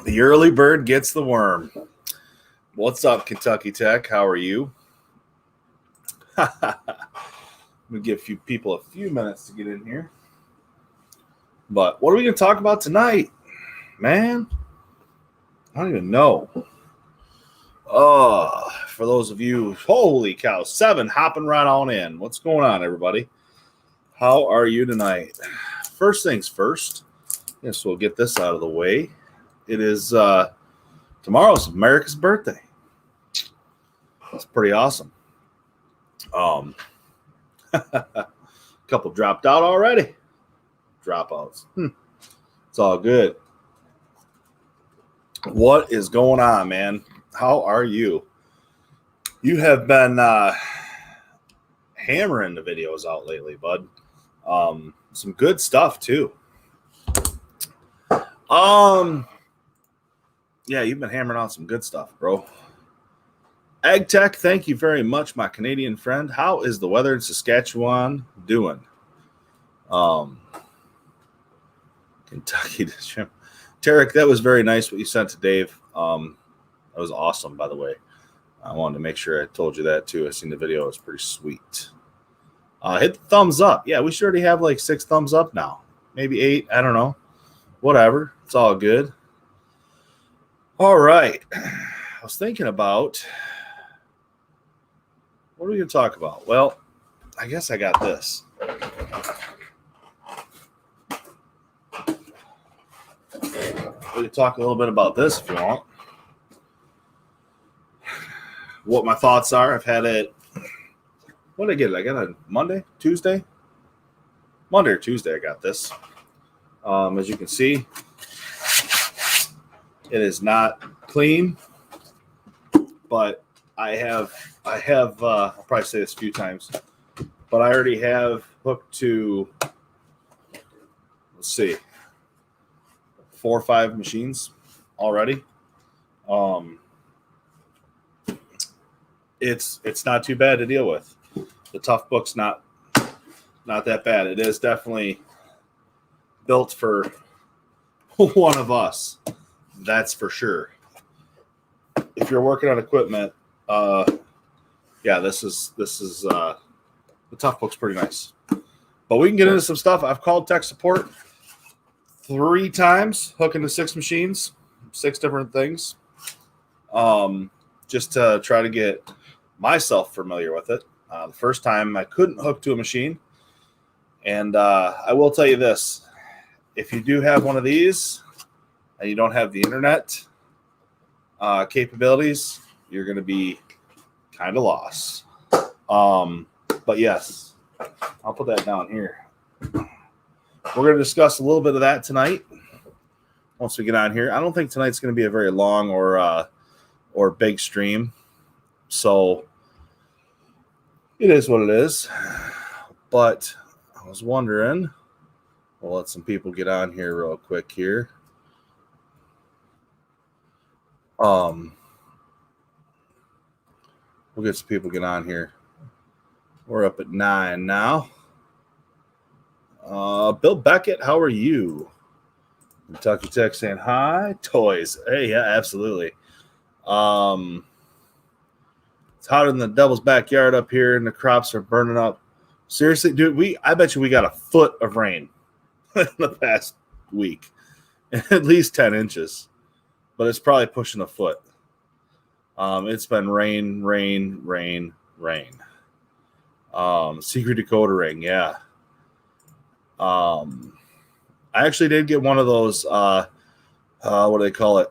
The early bird gets the worm. What's up, Kentucky Tech? How are you? I'm going to give people a few minutes to get in here. But what are we going to talk about tonight? Man, I don't even know. For those of you, holy cow, 7 hopping right on in. What's going on, everybody? How are you tonight? First things first, yes, we'll get this out of the way. It is tomorrow's America's birthday. That's pretty awesome. A couple dropped out already. Dropouts. It's all good. What is going on, man? How are you? You have been hammering the videos out lately, bud. Some good stuff too. Yeah, you've been hammering out some good stuff, bro. Ag Tech, thank you very much, my Canadian friend. How is the weather in Saskatchewan doing? Kentucky. Tarek, that was very nice what you sent to Dave. That was awesome, by the way. I wanted to make sure I told you that too. I seen the video. It was pretty sweet. Hit the thumbs up. Yeah, we should already have like 6 thumbs up now. Maybe 8. I don't know. Whatever. It's all good. All right. I was thinking about, what are we going to talk about? Well, I guess I got this. We can talk a little bit about this if you want. What my thoughts are. I've had it. When did I get it? I got it Monday, Tuesday? Monday or Tuesday I got this. As you can see, it is not clean, but I'll probably say this a few times, but I already have hooked to, let's see, 4 or 5 machines already. It's not too bad to deal with. The Tough Book's not that bad. It is definitely built for one of us. That's for sure. If you're working on equipment, yeah, this is the Tough Book's pretty nice. But we can get into some stuff. I've called tech support 3 times, hooking to 6 machines, 6 different things, just to try to get myself familiar with it. The first time I couldn't hook to a machine, and I will tell you this: if you do have one of these and you don't have the internet capabilities, you're going to be kind of lost. But yes, I'll put that down here. We're going to discuss a little bit of that tonight once we get on here. I don't think tonight's going to be a very long or big stream, so it is what it is. But I was wondering, we'll let some people get on here real quick here. We'll get some people get on here. We're up at 9 now. Bill Beckett, how are you? Kentucky Tech saying hi. Toys. Hey, yeah, absolutely. It's hotter than the devil's backyard up here, and the crops are burning up. Seriously, dude, I bet you we got a foot of rain in the past week. At least 10 inches. But it's probably pushing a foot. It's been rain. Secret decoder ring, yeah. I actually did get one of those, what do they call it?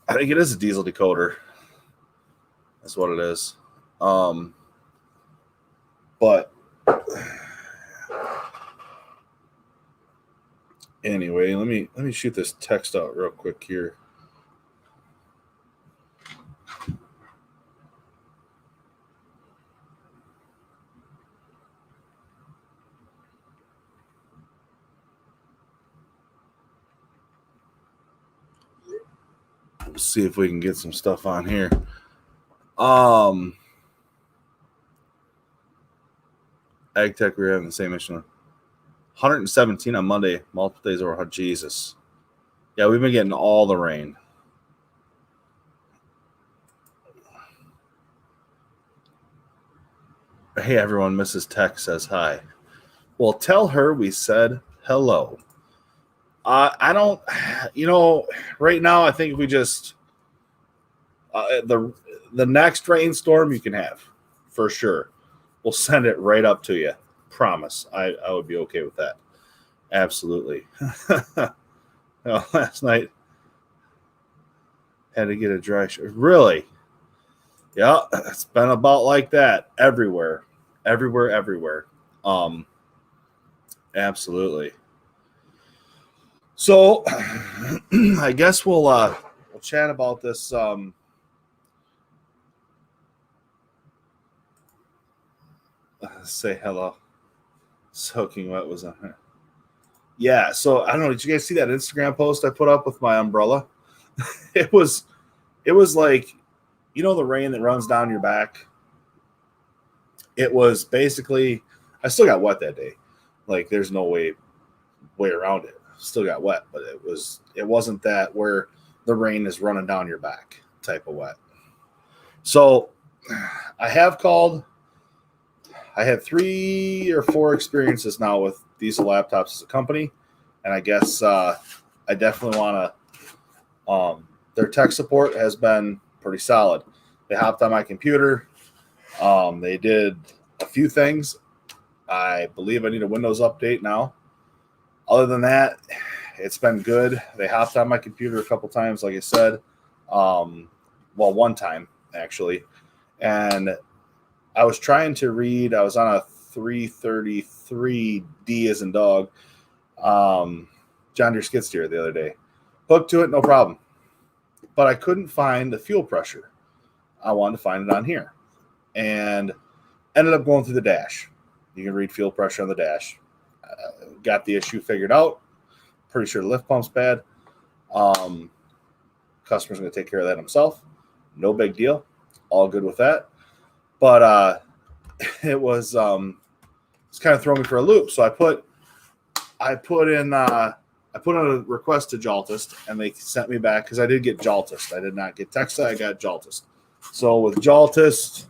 I think it is a diesel decoder. That's what it is. But anyway, let me shoot this text out real quick here. Let's see if we can get some stuff on here. Ag Tech, we were having the same issue. 117 on Monday. Multiple days over. Jesus. Yeah, we've been getting all the rain. Hey, everyone. Mrs. Tech says hi. Well, tell her we said hello. I don't, right now I think we just the next rainstorm you can have for sure. We'll send it right up to you. Promise. I would be okay with that. Absolutely. Well, last night had to get a dry shirt. Really? Yeah, it's been about like that everywhere, everywhere. Um, Absolutely. So, I guess we'll chat about this. Say hello. Soaking wet was on her. Yeah. So I don't know. Did you guys see that Instagram post I put up with my umbrella? It was like, the rain that runs down your back. It was basically. I still got wet that day. Like there's no way around it. Still got wet, but it wasn't that where the rain is running down your back type of wet. So I have called. I had 3 or 4 experiences now with Diesel Laptops as a company, and I guess I definitely want to. Their tech support has been pretty solid. They hopped on my computer. They did a few things. I believe I need a Windows update now. Other than that, it's been good. They hopped on my computer a couple times, like I said. One time actually, and I was trying to read. I was on a 333D as in dog, John Deere skid steer the other day. Hooked to it, no problem. But I couldn't find the fuel pressure. I wanted to find it on here, and ended up going through the dash. You can read fuel pressure on the dash. Got the issue figured out. Pretty sure the lift pump's bad. Customer's going to take care of that himself. No big deal. All good with that. But it was it's kind of throwing me for a loop. So I put in a request to Jaltist, and they sent me back because I did get Jaltist. I did not get Texa. I got Jaltist. So with Jaltist,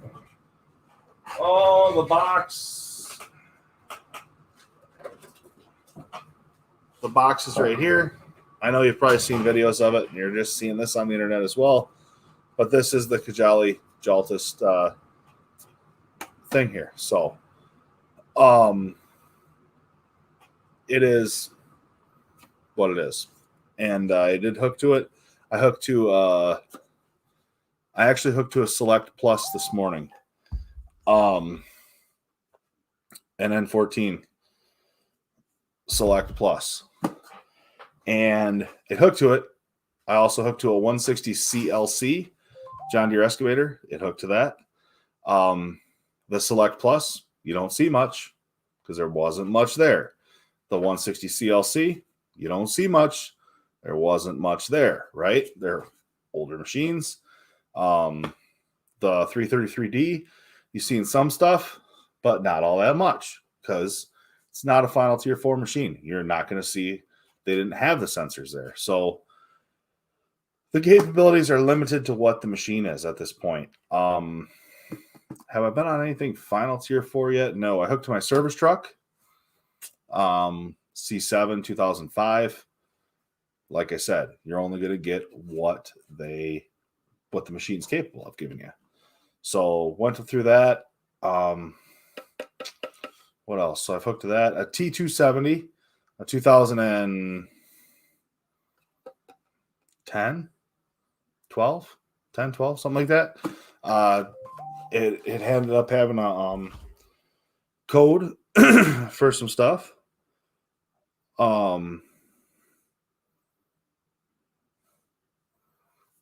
the box is right here. I know you've probably seen videos of it, and you're just seeing this on the internet as well. But this is the Kajali Jaltist thing here. So, it is what it is, and I did hook to it. I actually hooked to a Select Plus this morning, an N14 Select Plus, and it hooked to it. I also hooked to a 160 CLC John Deere excavator. It hooked to that. The Select Plus, you don't see much because there wasn't much there. The 160 CLC, you don't see much. There wasn't much there, right? They're older machines. The 333D, you've seen some stuff, but not all that much because it's not a final tier 4 machine. You're not going to see, they didn't have the sensors there. So the capabilities are limited to what the machine is at this point. Have I been on anything final tier 4 yet? No, I hooked to my service truck. C7 2005. Like I said, you're only going to get what the machine's capable of giving you. So went through that. What else? So I've hooked to that. A T270, a 2010, 12, 10, 12, something like that. It ended up having a code for some stuff. Ended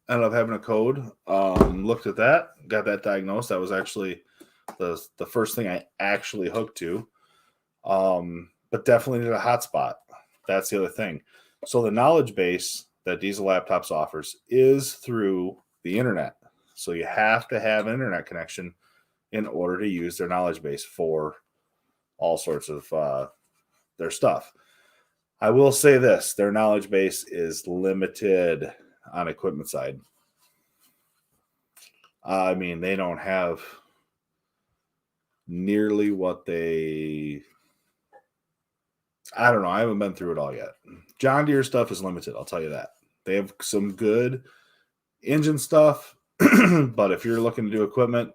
up having a code. Looked at that, got that diagnosed. That was actually the first thing I actually hooked to. But definitely need a hotspot. That's the other thing. So the knowledge base that Diesel Laptops offers is through the internet. So you have to have an internet connection in order to use their knowledge base for all sorts of their stuff. I will say this, their knowledge base is limited on equipment side. I mean, they don't have nearly what they... I don't know. I haven't been through it all yet. John Deere stuff is limited, I'll tell you that. They have some good engine stuff, but if you're looking to do equipment,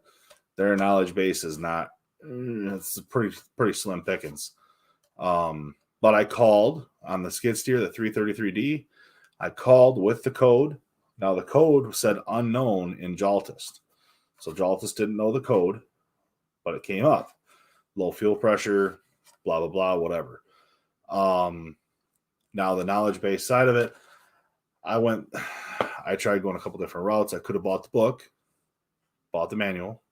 their knowledge base is not... It's pretty slim pickings. But I called on the skid steer, the 333D. I called with the code. Now, the code said unknown in Jaltist. So Jaltist didn't know the code, but it came up. Low fuel pressure, blah, blah, blah, whatever. Now, the knowledge base side of it, I tried going a couple different routes. I could have bought the book, bought the manual,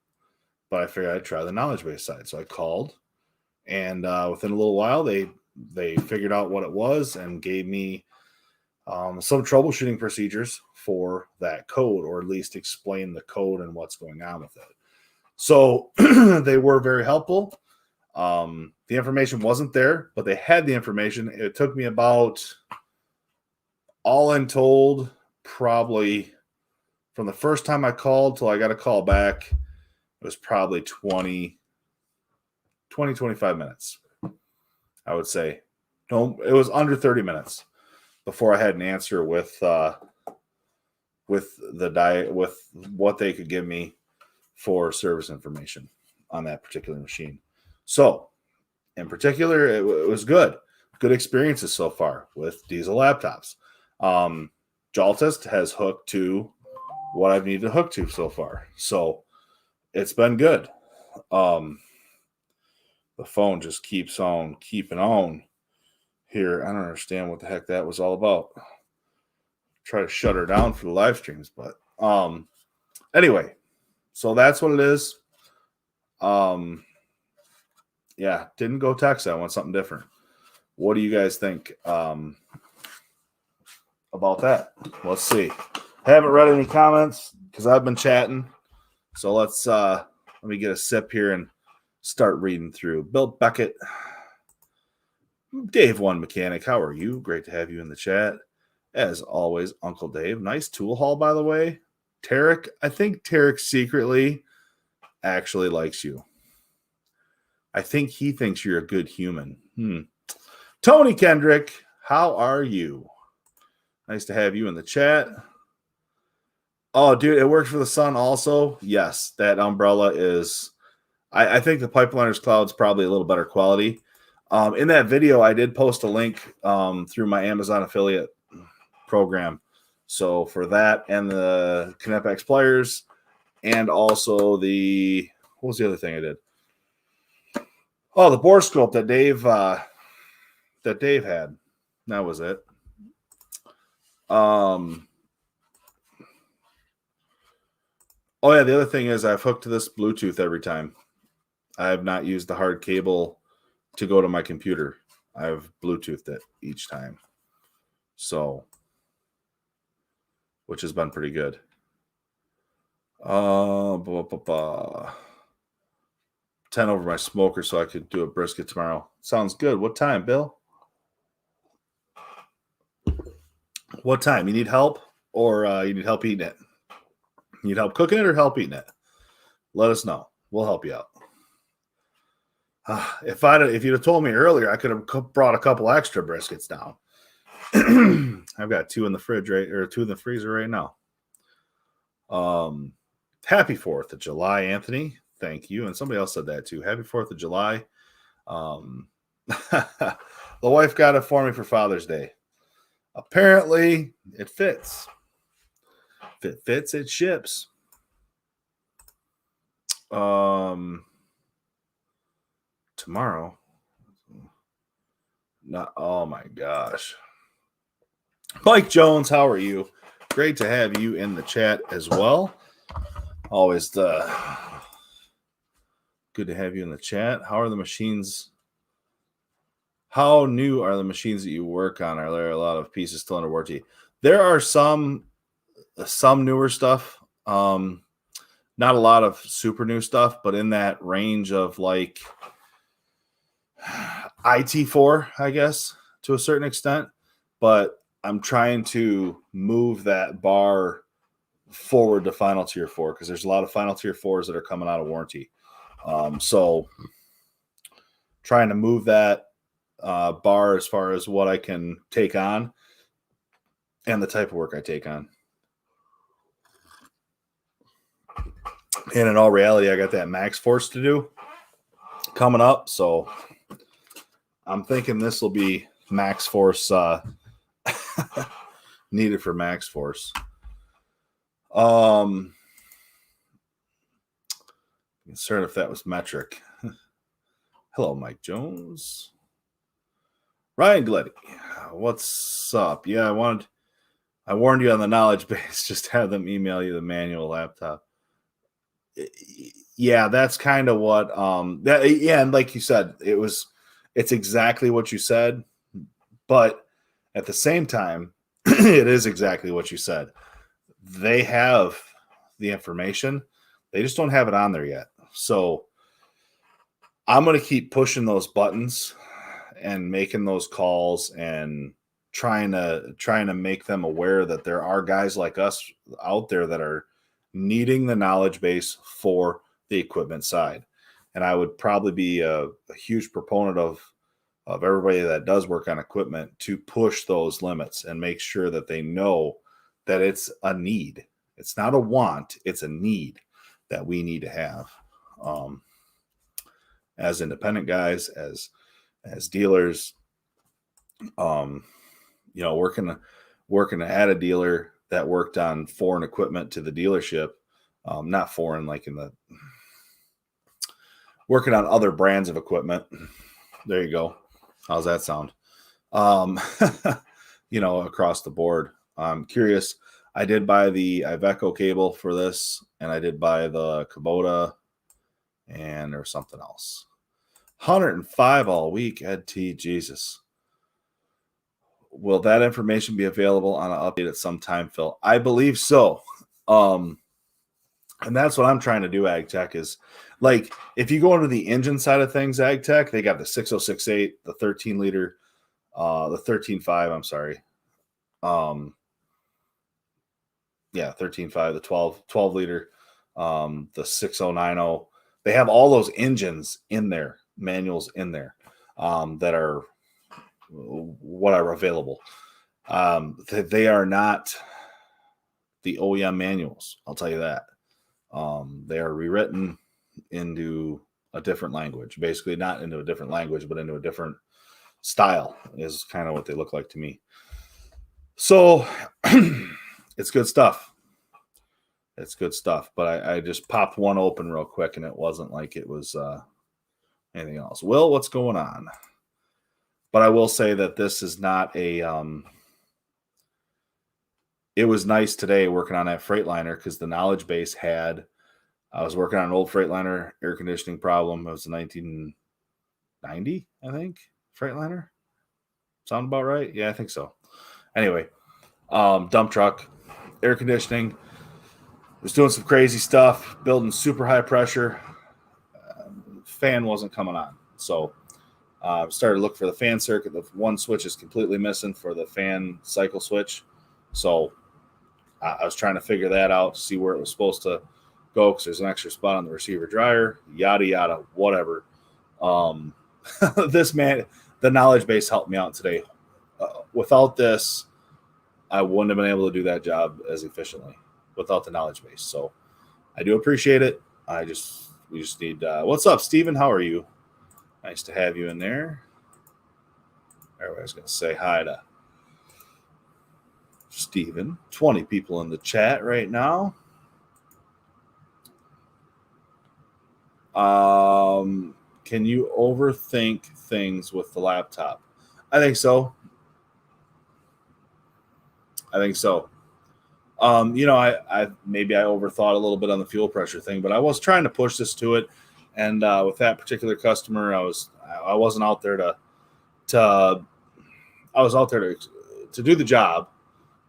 but I figured I'd try the knowledge base side. So I called, and within a little while, they figured out what it was and gave me some troubleshooting procedures for that code, or at least explain the code and what's going on with it. So they were very helpful. The information wasn't there, but they had the information. It took me about, all in told, probably from the first time I called till I got a call back, it was probably 25 minutes. I would say. No, it was under 30 minutes before I had an answer with what they could give me for service information on that particular machine. So, in particular, it was good. Good experiences so far with diesel laptops. Jaltist has hooked to what I've needed to hook to so far. So, it's been good. The phone just keeps on keeping on here. I don't understand what the heck that was all about. Try to shut her down for the live streams, but anyway, so that's what it is. Yeah, didn't go Texas. I want something different. What do you guys think about that? Let's see. Haven't read any comments because I've been chatting. So let me get a sip here and start reading through. Bill Beckett, Dave One Mechanic, how are you? Great to have you in the chat. As always, Uncle Dave. Nice tool haul, by the way. Tarek, I think Tarek secretly actually likes you. I think he thinks you're a good human. Tony Kendrick, how are you? Nice to have you in the chat. Oh, dude, it works for the sun also. Yes, that umbrella is... I think the Pipeliners Cloud is probably a little better quality. In that video, I did post a link through my Amazon affiliate program. So for that and the Knepex pliers, and also what was the other thing I did? Oh, the bore scope that Dave had. That was it. Oh yeah, the other thing is I've hooked to this Bluetooth every time. I have not used the hard cable to go to my computer. I've Bluetoothed it each time. So, which has been pretty good. 10 over my smoker so I could do a brisket tomorrow. Sounds good. What time, Bill? What time? You need help, or you need help eating it? You need help cooking it or help eating it? Let us know. We'll help you out. If you'd have told me earlier, I could have brought a couple extra briskets down. I've got 2 in the fridge, or 2 in the freezer right now. Happy 4th of July, Anthony. Thank you. And somebody else said that too. Happy 4th of July. The wife got it for me for Father's Day. Apparently, it fits. If it fits, it ships. Tomorrow. Oh my gosh. Mike Jones, how are you? Great to have you in the chat as well. Always good to have you in the chat. How are the machines? How new are the machines that you work on? Are there a lot of pieces still under warranty? There are some newer stuff. Not a lot of super new stuff, but in that range of like IT4, I guess, to a certain extent, but I'm trying to move that bar forward to final tier 4 because there's a lot of final tier 4s that are coming out of warranty. So trying to move that bar as far as what I can take on and the type of work I take on. And in all reality, I got that Max Force to do coming up. So I'm thinking this will be Max Force needed for Max Force. Concerned if that was metric. Hello, Mike Jones. Ryan Gleddy, what's up? Yeah, I warned you on the knowledge base. Just have them email you the manual laptop. Yeah, that's kind of what. And like you said, it's exactly what you said, but at the same time, it is exactly what you said. They have the information, they just don't have it on there yet. So I'm going to keep pushing those buttons and making those calls and trying to make them aware that there are guys like us out there that are needing the knowledge base for the equipment side. And I would probably be a huge proponent of everybody that does work on equipment to push those limits and make sure that they know that it's a need. It's not a want, it's a need that we need to have. As independent guys, as dealers, working at a dealer that worked on foreign equipment to the dealership, not foreign, like working on other brands of equipment. There you go. How's that sound? Across the board. I'm curious. I did buy the Iveco cable for this, and I did buy the Kubota, and there was something else. 105 all week, Ed T. Jesus. Will that information be available on an update at some time, Phil? I believe so. And that's what I'm trying to do, AgTech, is like if you go into the engine side of things, AgTech, they got the 6068, the 13 liter, the 13.5, I'm sorry. 13.5, the 12 liter, the 6090. They have all those engines in there, manuals in there that are whatever available. They are not the OEM manuals, I'll tell you that. They are rewritten into a different language, basically not into a different language, but into a different style is kind of what they look like to me. So it's good stuff. It's good stuff. But I just popped one open real quick, and it wasn't like it was anything else. Will, what's going on? But I will say that this is not a it was nice today working on that Freightliner because the knowledge base I was working on an old Freightliner air conditioning problem. It was a 1990, I think, Freightliner. Sound about right? Yeah, I think so. Anyway, dump truck, air conditioning. Was doing some crazy stuff, building super high pressure. Fan wasn't coming on. So started to look for the fan circuit. The one switch is completely missing for the fan cycle switch. So I was trying to figure that out, see where it was supposed to go because there's an extra spot on the receiver dryer, yada, yada, whatever. The knowledge base helped me out today. Without this, I wouldn't have been able to do that job as efficiently without the knowledge base. So I do appreciate it. We just need, what's up, Steven? How are you? Nice to have you in there. Everybody's going to say hi to Steven. 20 people in the chat right now. Can you overthink things with the laptop? I think so. I maybe I overthought a little bit on the fuel pressure thing, but I was trying to push this to it. And with that particular customer, I wasn't out there I was out there to do the job,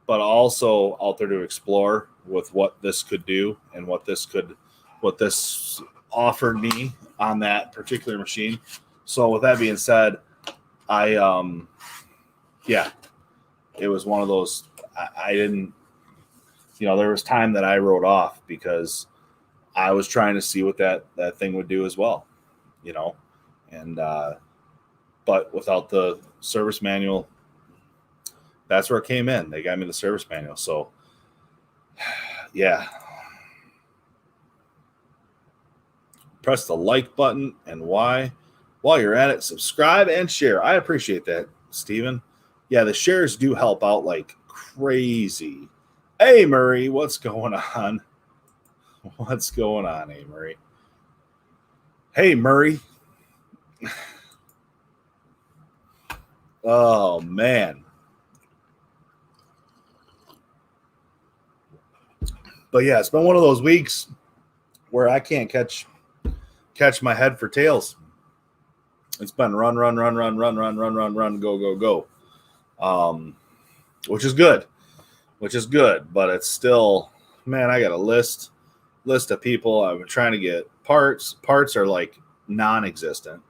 but also out there to explore with what this could do and what this offered me on that particular machine. So with that being said, I yeah, it was one of those. I didn't, there was time that I wrote off because I was trying to see what that thing would do as well, and but without the service manual, that's where it came in. They got me the service manual, so yeah. Press the like button, and while you're at it, subscribe and share. I appreciate that, Steven. Yeah, the shares do help out like crazy. Hey, Murray, what's going on? What's going on, hey, Murray? Hey, Murray. Oh, man. But yeah, it's been one of those weeks where I can't catch my head for tails. It's been run, go. Which is good. But it's still, man, I got a list of people. I've been trying to get parts. Parts are like non-existent.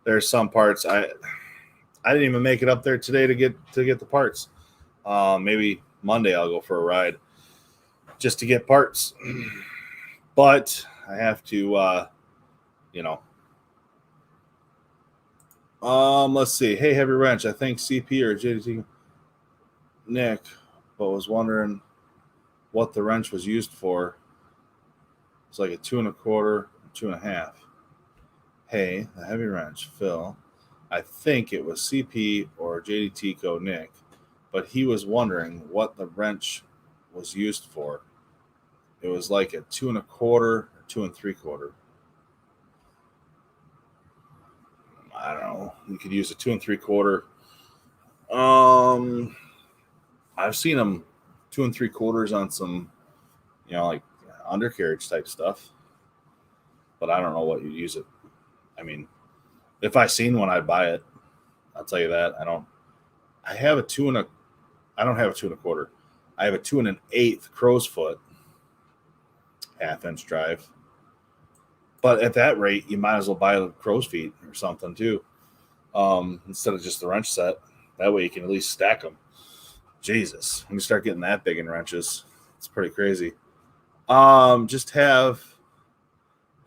There's some parts I didn't even make it up there today to get the parts. Maybe Monday I'll go for a ride just to get parts. But I have to, let's see. Hey, Heavy Wrench, I think CP or JDT Nick, but was wondering what the wrench was used for. It's like a 2 1/4, 2 1/2. Hey, the Heavy Wrench, Phil. I think it was CP or JDT Co Nick, but he was wondering what the wrench was used for. It was like a 2 1/4 or 2 3/4. I don't know. You could use a 2 3/4. I've seen them 2 3/4 on some, like undercarriage type stuff, but I don't know what you use it. I mean, if I seen one, I'd buy it. I'll tell you that. I don't have a 2 1/4. I have a 2 1/8 crow's foot, 1/2-inch drive. But at that rate, you might as well buy a crow's feet or something too, instead of just the wrench set. That way you can at least stack them. Jesus, when you start getting that big in wrenches, it's pretty crazy. Just have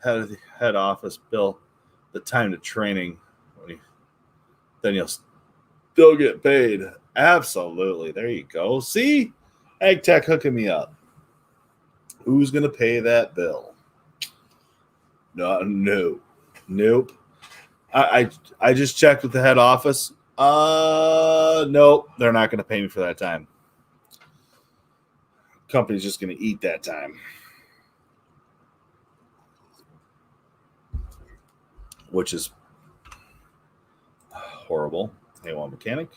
head office bill the time to training, then you'll still get paid. Absolutely. There you go. See, Ag Tech hooking me up. Who's gonna pay that bill? No. Nope. I just checked with the head office. Nope, they're not going to pay me for that time. Company's just going to eat that time, which is horrible. Hey, one mechanic.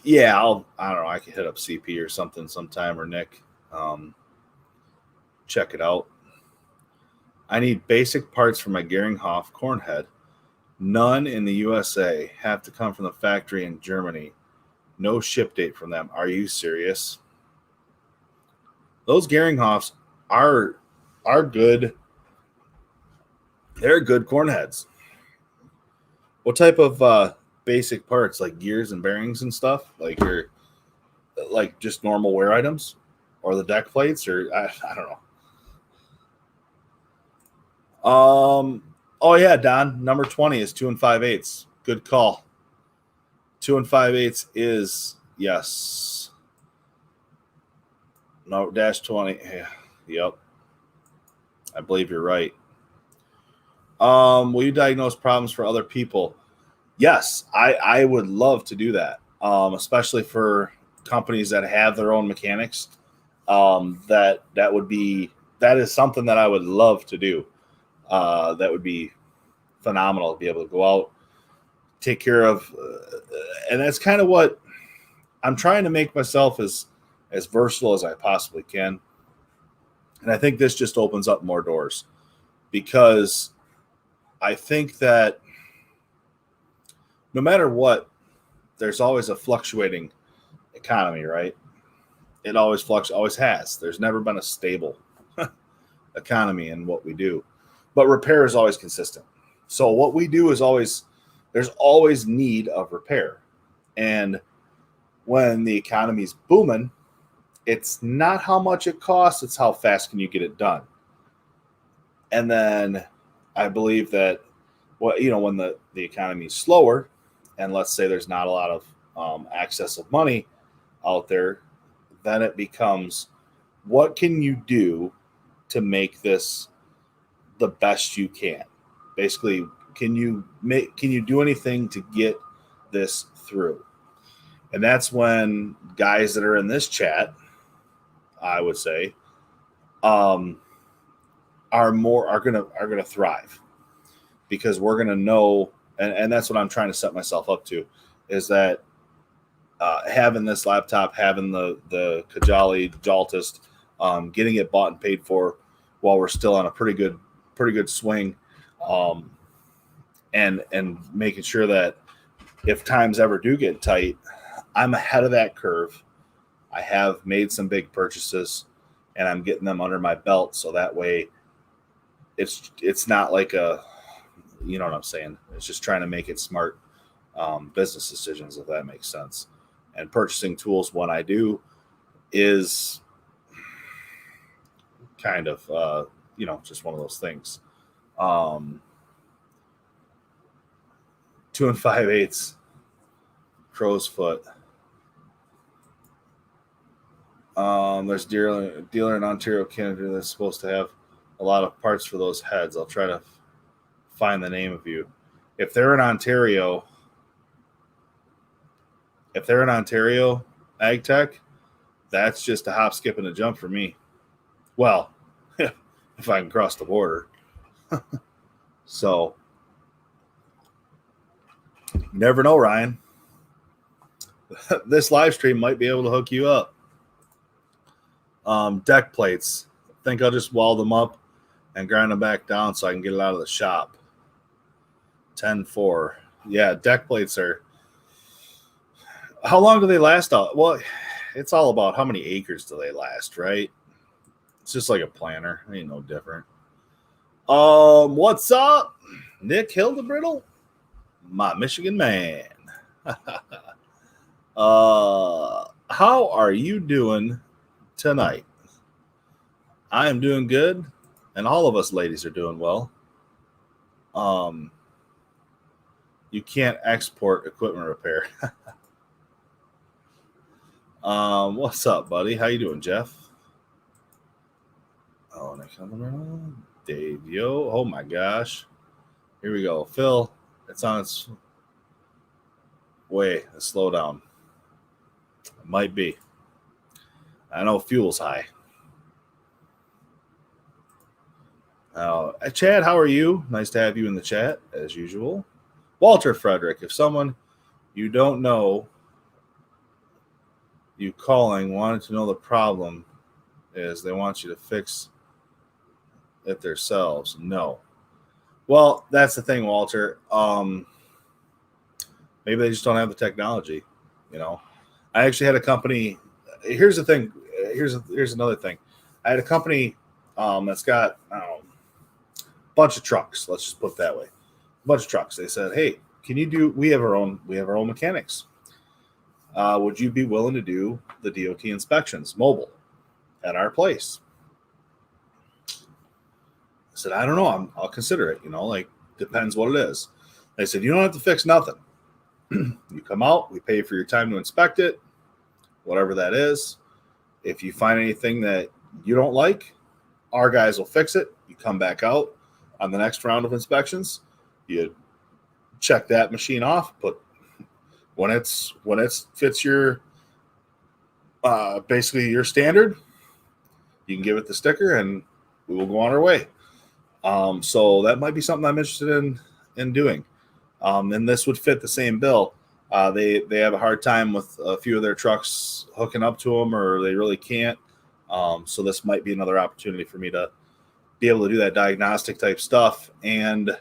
Yeah, I don't know. I can hit up CP or something sometime, or Nick. Check it out. I need basic parts for my Geringhoff corn head. None in the USA. Have to come from the factory in Germany. No ship date from them. Are you serious? Those Geringhoffs are good. They're good corn heads. What type of basic parts, like gears and bearings and stuff? Like just normal wear items, or the deck plates, or I don't know. Oh yeah, Don. Number 20 is 2 5/8. Good call. 2 5/8 is yes. No, -20. Yeah, yep. I believe you're right. Will you diagnose problems for other people? Yes, I would love to do that. Especially for companies that have their own mechanics. That is something that I would love to do. That would be phenomenal to be able to go out, take care of, and that's kind of what I'm trying to make myself as versatile as I possibly can. And I think this just opens up more doors, because I think that no matter what, there's always a fluctuating economy, right? It always always has. There's never been a stable economy in what we do, but repair is always consistent. So what we do is always there's always need of repair. And when the economy's booming, it's not how much it costs, it's how fast can you get it done. And then I believe that when the economy is slower, and let's say there's not a lot of access of money out there, then it becomes, what can you do to make this the best you can? Basically, can you do anything to get this through? And that's when guys that are in this chat, I would say, are gonna thrive, because we're gonna know, and that's what I'm trying to set myself up to, is that having this laptop, having the Kajaali Jaltist, getting it bought and paid for while we're still on a pretty good swing, and making sure that if times ever do get tight, I'm ahead of that curve. I have made some big purchases, and I'm getting them under my belt, so that way it's not like you know what I'm saying? It's just trying to make it smart business decisions, if that makes sense. And purchasing tools when I do is kind of just one of those things. 2 5/8 crow's foot. There's dealer in Ontario, Canada that's supposed to have a lot of parts for those heads. I'll try to find the name of you. If they're in Ontario, Ag Tech, that's just a hop, skip, and a jump for me. Well, if I can cross the border. So, you never know, Ryan. This live stream might be able to hook you up. Deck plates. I think I'll just weld them up and grind them back down so I can get it out of the shop. 10-4. Yeah, deck plates are... How long do they last? Well, it's all about how many acres do they last, right? It's just like a planter. It ain't no different. What's up? Nick Hildebrittle? My Michigan man. How are you doing tonight? I am doing good, and all of us ladies are doing well. You can't export equipment repair. What's up, buddy? How you doing, Jeff? Oh, Dave, yo. Oh my gosh. Here we go. Phil, it's on its way. Slow down. It might be. I know fuel's high. Chad, how are you? Nice to have you in the chat, as usual. Walter Frederick, if someone you don't know you calling wanted to know the problem is, they want you to fix it themselves. No. Well, that's the thing, Walter. Maybe they just don't have the technology. I actually had a company. Here's the thing. Here's another thing. I had a company that's got a bunch of trucks. Let's just put it that way. A bunch of trucks. They said, "Hey, can you do? We have our own mechanics. Would you be willing to do the DOT inspections mobile at our place?" I said, "I don't know. I'll consider it. Depends what it is." They said, "You don't have to fix nothing. You come out, we pay for your time to inspect it, whatever that is. If you find anything that you don't like, our guys will fix it. You come back out on the next round of inspections. You check that machine off, but when it fits your basically your standard, you can give it the sticker and we will go on our way." So that might be something I'm interested in doing. And this would fit the same bill. They have a hard time with a few of their trucks hooking up to them, or they really can't. So this might be another opportunity for me to be able to do that diagnostic type stuff. And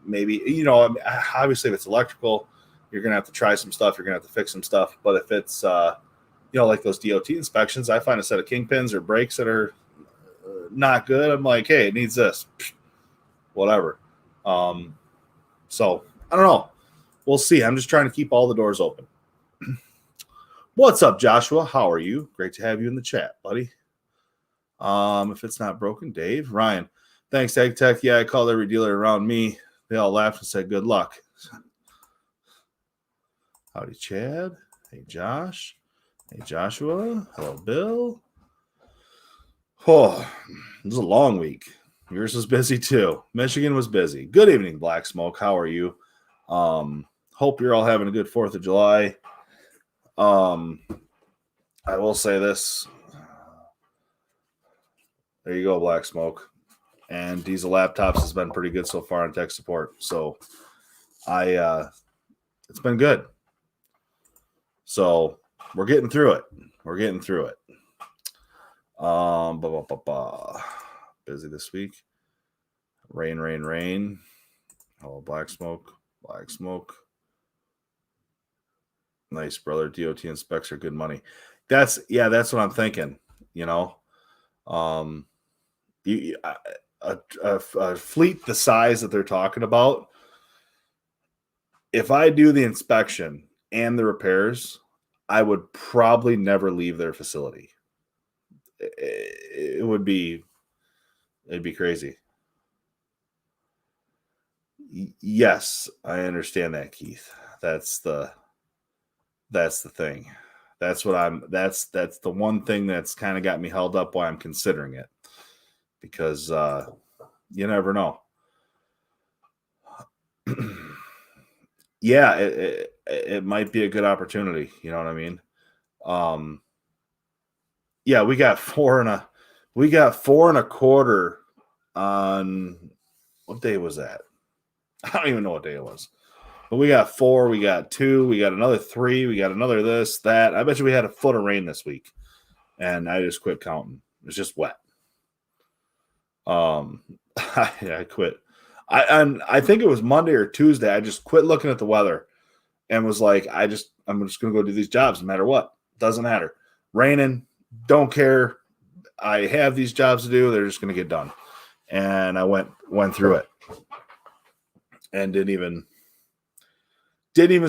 maybe, obviously if it's electrical, you're going to have to try some stuff. You're going to have to fix some stuff. But if it's, like those DOT inspections, I find a set of kingpins or brakes that are not good. I'm like, hey, it needs this, whatever. So I don't know. We'll see. I'm just trying to keep all the doors open. What's up, Joshua? How are you? Great to have you in the chat, buddy. If it's not broken, Dave. Ryan, thanks, Ag Tech. Yeah, I called every dealer around me. They all laughed and said, good luck. Howdy, Chad. Hey, Josh. Hey, Joshua. Hello, Bill. Oh, it was a long week. Yours was busy, too. Michigan was busy. Good evening, Black Smoke. How are you? Hope you're all having a good 4th of July. I will say this. There you go, Black Smoke. And Diesel Laptops has been pretty good so far on tech support. So it's been good. So we're getting through it. Busy this week. Rain. Oh, Black Smoke. Nice, brother. DOT and specs are good money. That's what I'm thinking. A fleet the size that they're talking about, if I do the inspection and the repairs, I would probably never leave their facility. It'd be crazy. Yes, I understand that, Keith. That's the thing. That's the one thing that's kind of got me held up why I'm considering it, because you never know. Yeah, it might be a good opportunity. You know what I mean? Yeah, we got 4.25 on what day was that? I don't even know what day it was. But we got 4, we got 2, we got another 3, we got another this, that. I bet you we had a foot of rain this week. And I just quit counting. It was just wet. I quit. I think it was Monday or Tuesday. I just quit looking at the weather and was like, I'm just gonna go do these jobs no matter what. Doesn't matter. Raining, don't care. I have these jobs to do, they're just gonna get done. And I went through it and didn't even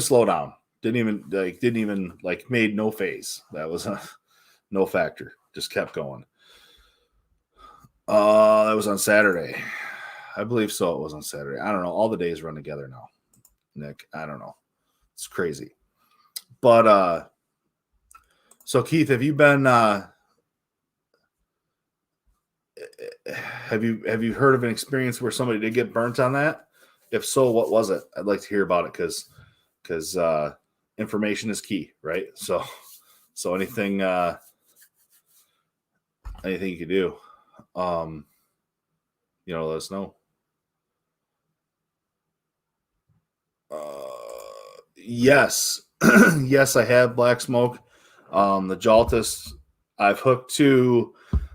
slow down. Didn't even made no phase. That was no factor. Just kept going. That was on Saturday. I believe so. It was on Saturday. I don't know. All the days run together now, Nick. I don't know. It's crazy. But so Keith, have you been have you heard of an experience where somebody did get burnt on that? If so, what was it? I'd like to hear about it because information is key, right? So anything you can do, let us know. Yes, yes, I have Black Smoke. The Jaltis I've hooked to.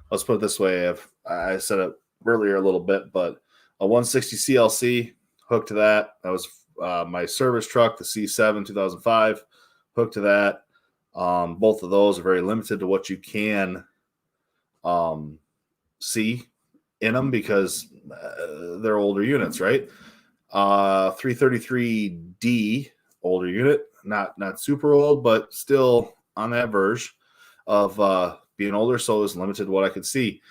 Let's put it this way: I said it earlier a little bit, but a 160 CLC hooked to that. That was my service truck, the C7 2005, hooked to that. Both of those are very limited to what you can see in them because they're older units, right? 333D, older unit, not super old, but still on that verge of being older, so it was limited to what I could see.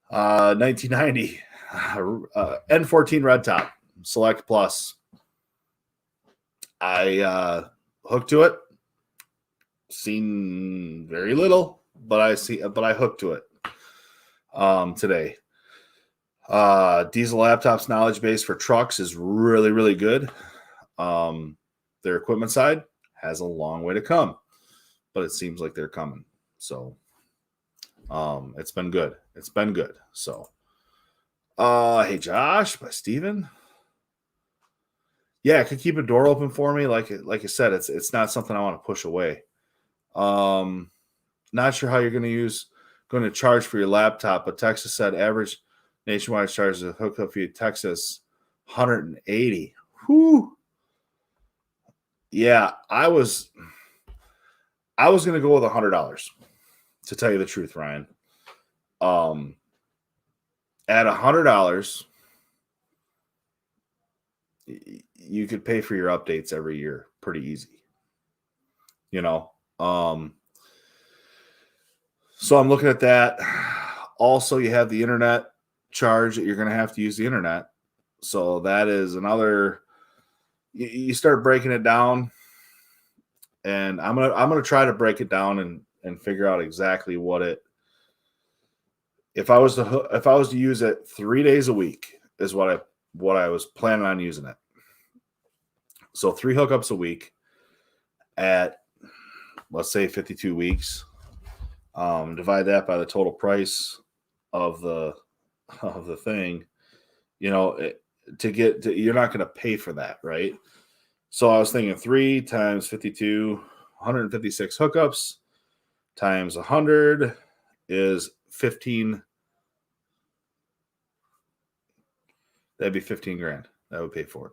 1990 N14 red top, Select Plus. I hooked to it. Seen very little, but I hooked to it today. Diesel Laptops knowledge base for trucks is really, really good. Their equipment side has a long way to come, but it seems like they're coming. So it's been good. So hey Josh, by Steven. Yeah, it could keep a door open for me. Like I said, it's not something I want to push away. Not sure how you're going to charge for your laptop, but Texas said average nationwide charge to hook up for you, Texas, $180. Whew. Yeah, I was going to go with $100, to tell you the truth, Ryan. At $100, you could pay for your updates every year pretty easy. So I'm looking at that. Also, you have the internet charge that you're going to have to use the internet. So that is another. You start breaking it down, and I'm gonna try to break it down and figure out exactly what it. If I was to use it 3 days a week is what I was planning on using it. So 3 hookups a week at, let's say, 52 weeks. Divide that by the total price of the thing. You're not going to pay for that, right? So I was thinking 3 times 52, 156 hookups times 100 is 15. That'd be 15 grand. That would pay for it.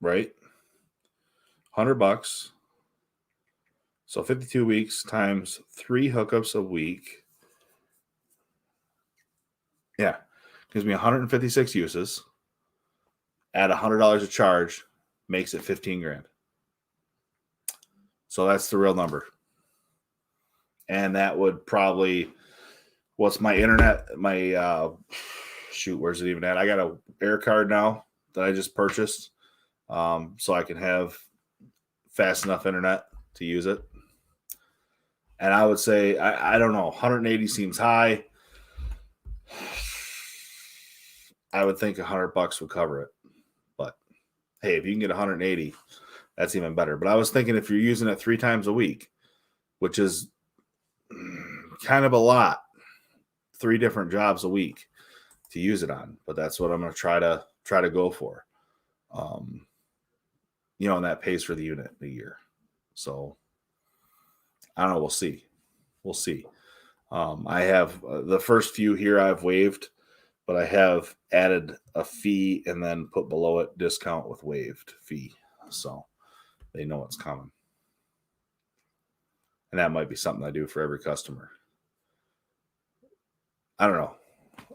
Right? $100. So 52 weeks times 3 hookups a week. Yeah. Gives me 156 uses. At $100 a charge, makes it 15 grand. So that's the real number. And that would probably, what's my internet? Where's it even at? I got a Air card now that I just purchased, so I can have fast enough internet to use it. And I would say, I don't know, 180 seems high. I would think $100 would cover it. But hey, if you can get 180, that's even better. But I was thinking if you're using it 3 times a week, which is kind of a lot, 3 different jobs a week to use it on. But that's what I'm going to try to go for. And that pays for the unit a year. So I don't know. We'll see. I have the first few here I've waived, but I have added a fee and then put below it discount with waived fee. So they know it's coming. And that might be something I do for every customer. I don't know.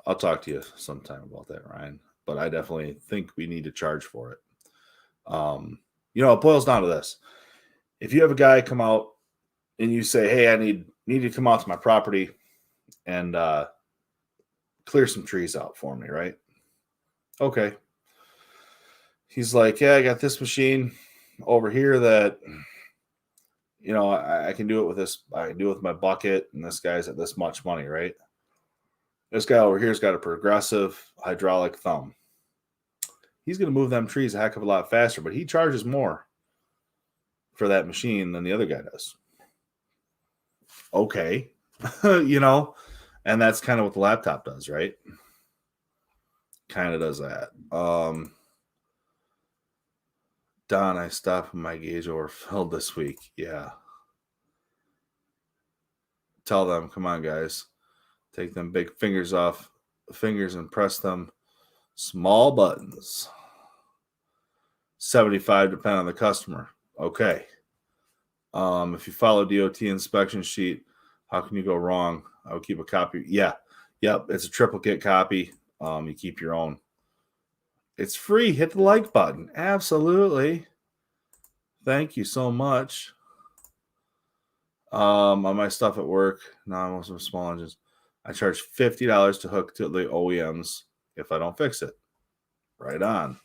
I'll talk to you sometime about that, Ryan. But I definitely think we need to charge for it. It boils down to this. If you have a guy come out and you say, hey, I need to come out to my property and clear some trees out for me, right? Okay. He's like, yeah, I got this machine over here that, I can do it with this. I can do it with my bucket, and this guy's at this much money, right? This guy over here's got a progressive hydraulic thumb. He's going to move them trees a heck of a lot faster, but he charges more for that machine than the other guy does. Okay. And that's kind of what the laptop does, right? Kind of does that. Don, I stopped my gauge overfilled this week. Yeah. Tell them, come on, guys. Take them big fingers off the fingers and press them small buttons. 75 depend on the customer. Okay. If you follow DOT inspection sheet, how can you go wrong? I would keep a copy. Yeah. Yep. It's a triplicate copy. You keep your own. It's free. Hit the like button. Absolutely. Thank you so much. On my stuff at work, most of small engines, I charge $50 to hook to the OEMs if I don't fix it. Right on.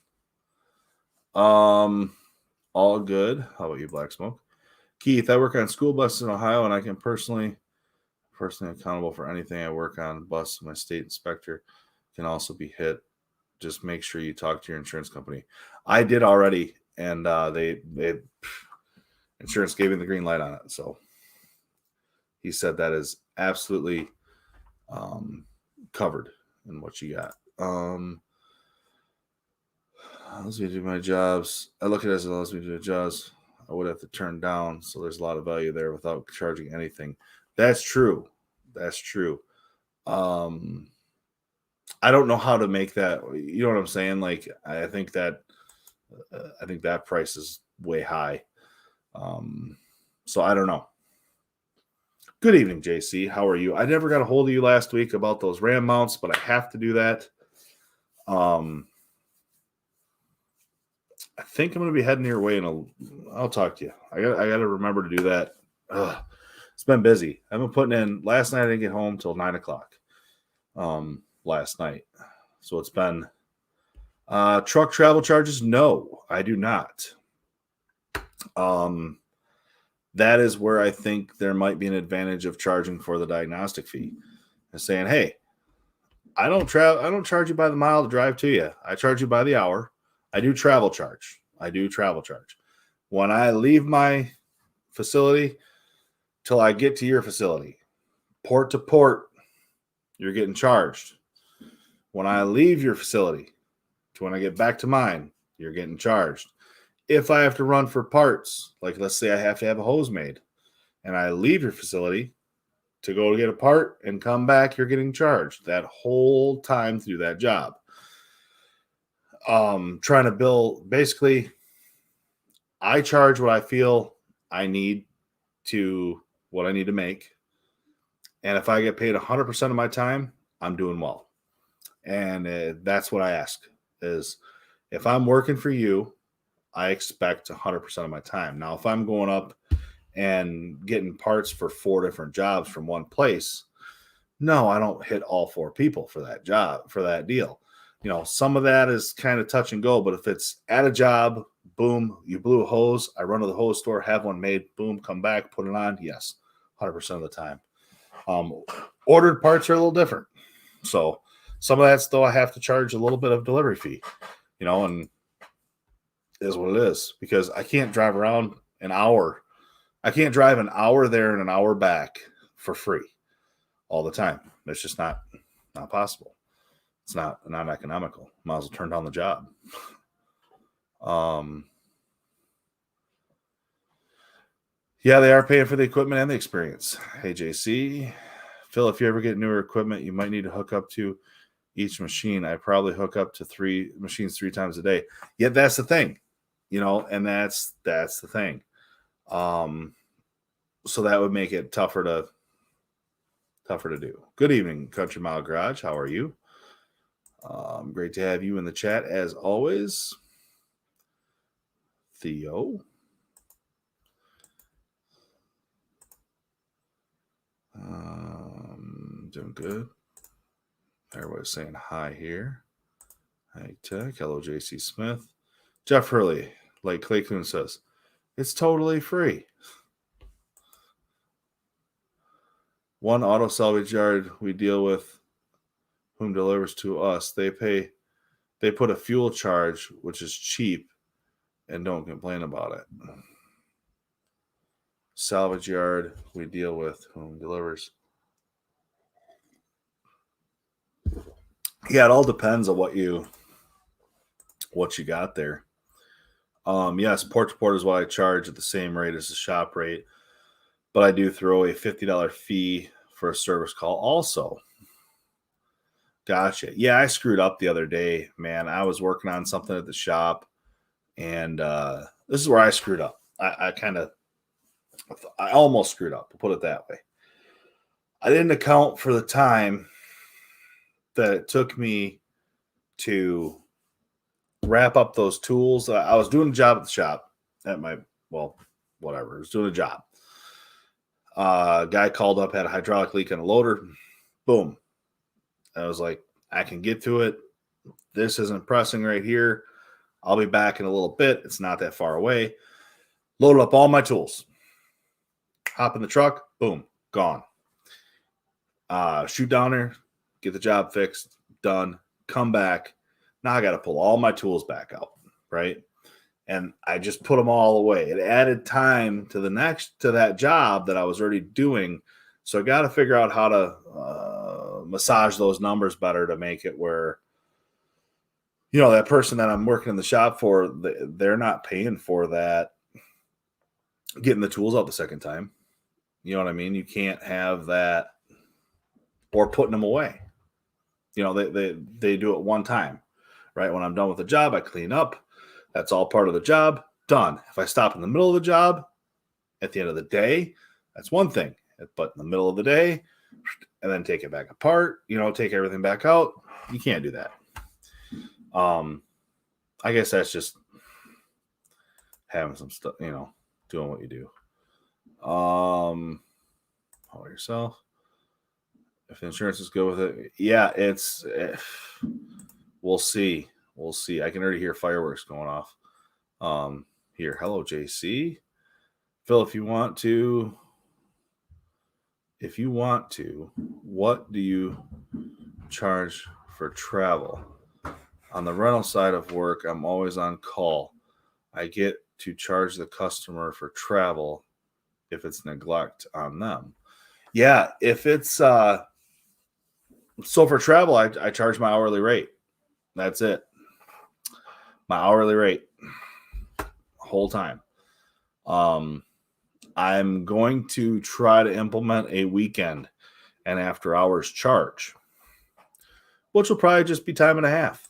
All good. How about you, Black Smoke? Keith, I work on school buses in Ohio, and I can personally accountable for anything I work on. Bus, my state inspector can also be hit. Just make sure you talk to your insurance company. I did already, and they insurance gave me the green light on it. So he said that is absolutely covered in what you got. Allows me to do my jobs. I look at it as it allows me to do jobs I would have to turn down. So there's a lot of value there without charging anything. That's true. I don't know how to make that. You know what I'm saying? Like, I think that price is way high. So I don't know. Good evening, JC. How are you? I never got a hold of you last week about those RAM mounts, but I have to do that. I think I'm going to be heading your way I'll talk to you. I got to remember to do that. Ugh, it's been busy. I've been putting in. Last night I didn't get home till 9:00. Last night, so it's been truck travel charges. No, I do not. That is where I think there might be an advantage of charging for the diagnostic fee and saying, hey, I don't charge you by the mile to drive to you. I charge you by the hour. I do travel charge. When I leave my facility till I get to your facility, port to port, you're getting charged. When I leave your facility to when I get back to mine, you're getting charged. If I have to run for parts, like let's say I have to have a hose made, and I leave your facility to go to get a part and come back, you're getting charged that whole time through that job. Trying to bill, basically, I charge what I feel I need to what I need to make. And if I get paid 100% of my time, I'm doing well. And that's what I ask is if I'm working for you, I expect 100% of my time. Now, if I'm going up and getting parts for 4 different jobs from one place, no, I don't hit all 4 people for that job, for that deal. You know, some of that is kind of touch and go, but if it's at a job, boom, you blew a hose, I run to the hose store, have one made, boom, come back, put it on. Yes, 100% of the time. Ordered parts are a little different. So some of that still I have to charge a little bit of delivery fee, you know, and it is what it is because I can't drive around an hour. I can't drive an hour there and an hour back for free all the time. It's just not possible. It's not economical. Might as well turn down the job. Yeah, they are paying for the equipment and the experience. Hey, JC. Phil, if you ever get newer equipment, you might need to hook up to each machine. I probably hook up to 3 machines 3 times a day. Yeah, that's the thing, you know, and that's the thing. So that would make it tougher to do. Good evening, Country Mile Garage. How are you? Great to have you in the chat as always. Theo. Doing good. Everybody's saying hi here. Hi, Tech. Hello, JC Smith. Jeff Hurley, like Clay Coon says, it's totally free. One auto salvage yard we deal with whom delivers to us, they put a fuel charge, which is cheap, and don't complain about it. Salvage yard we deal with whom delivers. Yeah, it all depends on what you got there. Yes, port to port is what I charge at the same rate as the shop rate, but I do throw a $50 fee for a service call also. Gotcha. Yeah, I screwed up the other day, man. I was working on something at the shop, and this is where I screwed up. I almost screwed up, to put it that way. I didn't account for the time that it took me to wrap up those tools. I was doing a job at the shop at my, whatever. I was doing a job. Guy called up, had a hydraulic leak on a loader. Boom. I was like, I can get to it. This isn't pressing right here. I'll be back in a little bit. It's not that far away. Loaded up all my tools. Hop in the truck. Boom. Gone. Shoot down there. Get the job fixed. Done. Come back. Now I got to pull all my tools back out. Right. And I just put them all away. It added time to that job that I was already doing. So I got to figure out how to massage those numbers better to make it where, you know, that person that I'm working in the shop for, they're not paying for that, getting the tools out the second time. You know what I mean? You can't have that, or putting them away. You know, they do it one time, right? When I'm done with the job, I clean up. That's all part of the job. Done. If I stop in the middle of the job, at the end of the day, that's one thing. But in the middle of the day, and then take it back apart, you know, take everything back out, you can't do that. I guess that's just having some stuff, doing what you do. How yourself? If insurance is good with it, yeah, we'll see. We'll see. I can already hear fireworks going off. Here, hello, JC. Phil, if you want to, what do you charge for travel? On the rental side of work, I'm always on call. I get to charge the customer for travel if it's neglect on them. Yeah, if it's so for travel, I charge my hourly rate. That's it. My hourly rate whole time. I'm going to try to implement a weekend and after hours charge, which will probably just be time and a half.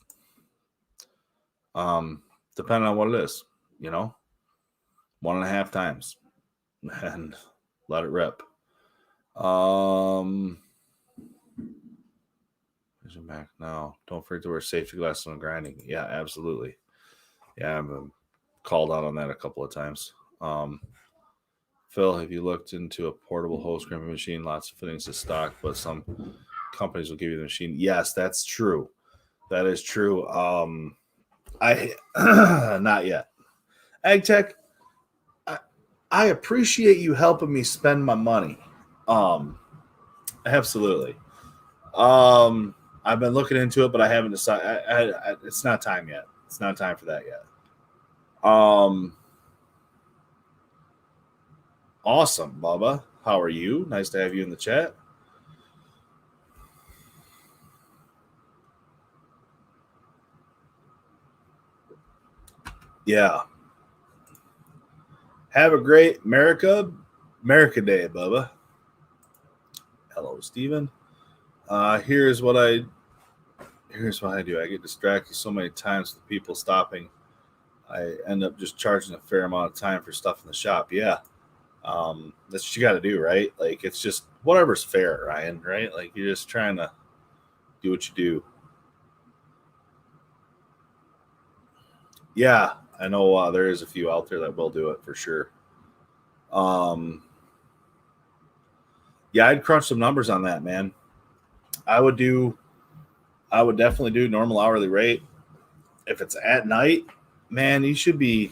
Depending on what it is, 1.5 times and let it rip. Vision back now. Don't forget to wear safety glasses when grinding. Yeah, absolutely. Yeah, I've been called out on that a couple of times. Phil, have you looked into a portable hose crimping machine? Lots of fittings to stock, but some companies will give you the machine. Yes, that's true. That is true. I not yet. AgTech, I appreciate you helping me spend my money. Absolutely. I've been looking into it, but I haven't decided. It's not time yet. It's not time for that yet. Awesome, Bubba. How are you? Nice to have you in the chat. Yeah. Have a great America Day, Bubba. Hello, Steven. Here's what I do. I get distracted so many times with people stopping. I end up just charging a fair amount of time for stuff in the shop. Yeah. That's what you got to do, right? Like, it's just whatever's fair, Ryan, right? Like, you're just trying to do what you do. Yeah, I know there is a few out there that will do it for sure. Yeah, I'd crunch some numbers on that, man. I would definitely do normal hourly rate. If it's at night, man, you should be.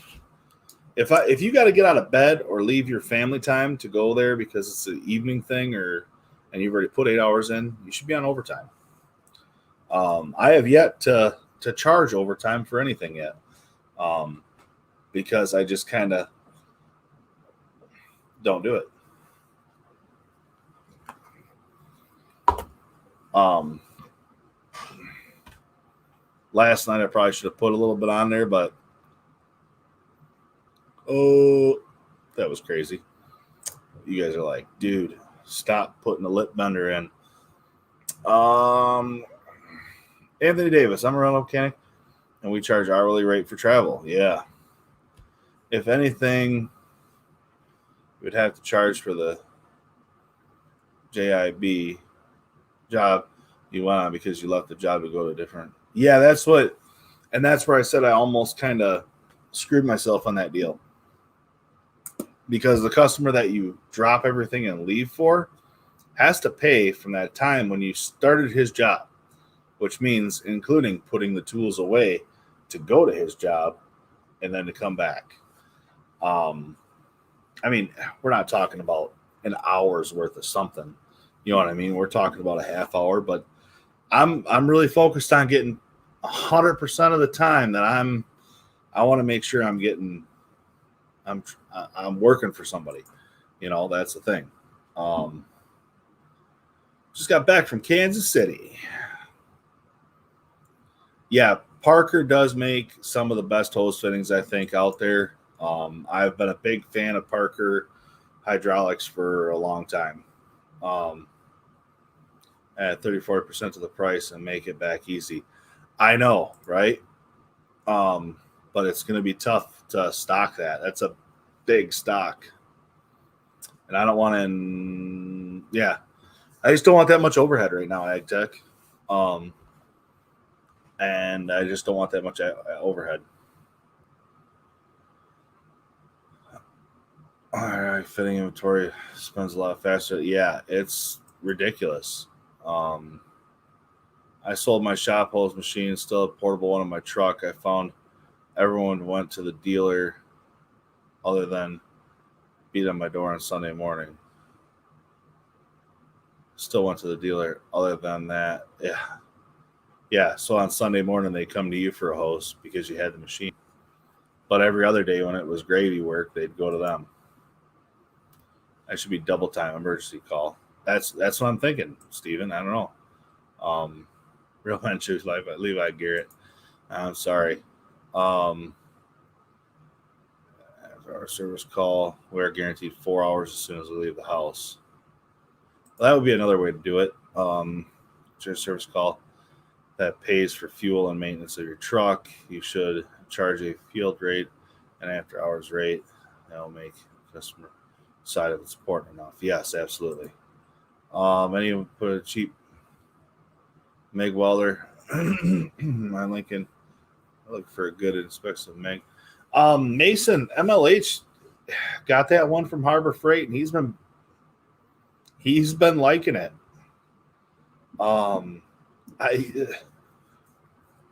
If you got to get out of bed or leave your family time to go there because it's an evening thing, and you've already put 8 hours in, you should be on overtime. I have yet to charge overtime for anything yet, because I just kind of don't do it. Last night I probably should have put a little bit on there, but that was crazy. You guys are like, dude, stop putting a lip bender in. Anthony Davis, I'm a rental mechanic, and we charge hourly rate for travel. Yeah. If anything, you would have to charge for the JIB job you went on because you left the job to go to a different. Yeah, that's where I said I almost kind of screwed myself on that deal. Because the customer that you drop everything and leave for has to pay from that time when you started his job, which means including putting the tools away to go to his job and then to come back. I mean, we're not talking about an hour's worth of something. You know what I mean? We're talking about a half hour, but I'm really focused on getting 100% of the time that I want to make sure I'm working for somebody. That's the thing. Just got back from Kansas City. Yeah, Parker does make some of the best hose fittings, I think, out there. I've been a big fan of Parker hydraulics for a long time. At 34% of the price and make it back easy. I know, right? But it's going to be tough to stock that. That's a big stock. And I don't want to, yeah. I just don't want that much overhead right now, AgTech. And I just don't want that much overhead. All right, fitting inventory spends a lot faster. Yeah, it's ridiculous. I sold my shop hose machine, still a portable one in my truck. I found everyone went to the dealer other than beat on my door on Sunday morning. Still went to the dealer other than that. Yeah. Yeah. So on Sunday morning, they come to you for a hose because you had the machine. But every other day when it was gravy work, they'd go to them. That should be double time emergency call. That's what I'm thinking, Steven. I don't know. Real man choose Levi Garrett. I'm sorry. After our service call, we're guaranteed 4 hours as soon as we leave the house. Well, that would be another way to do it. Your service call that pays for fuel and maintenance of your truck. You should charge a field rate and after hours rate. That'll make customer side of it's important enough. Yes, absolutely. Anyone put a cheap MIG welder on Lincoln? I look for a good inspective MIG. Mason MLH got that one from Harbor Freight, and he's been liking it. I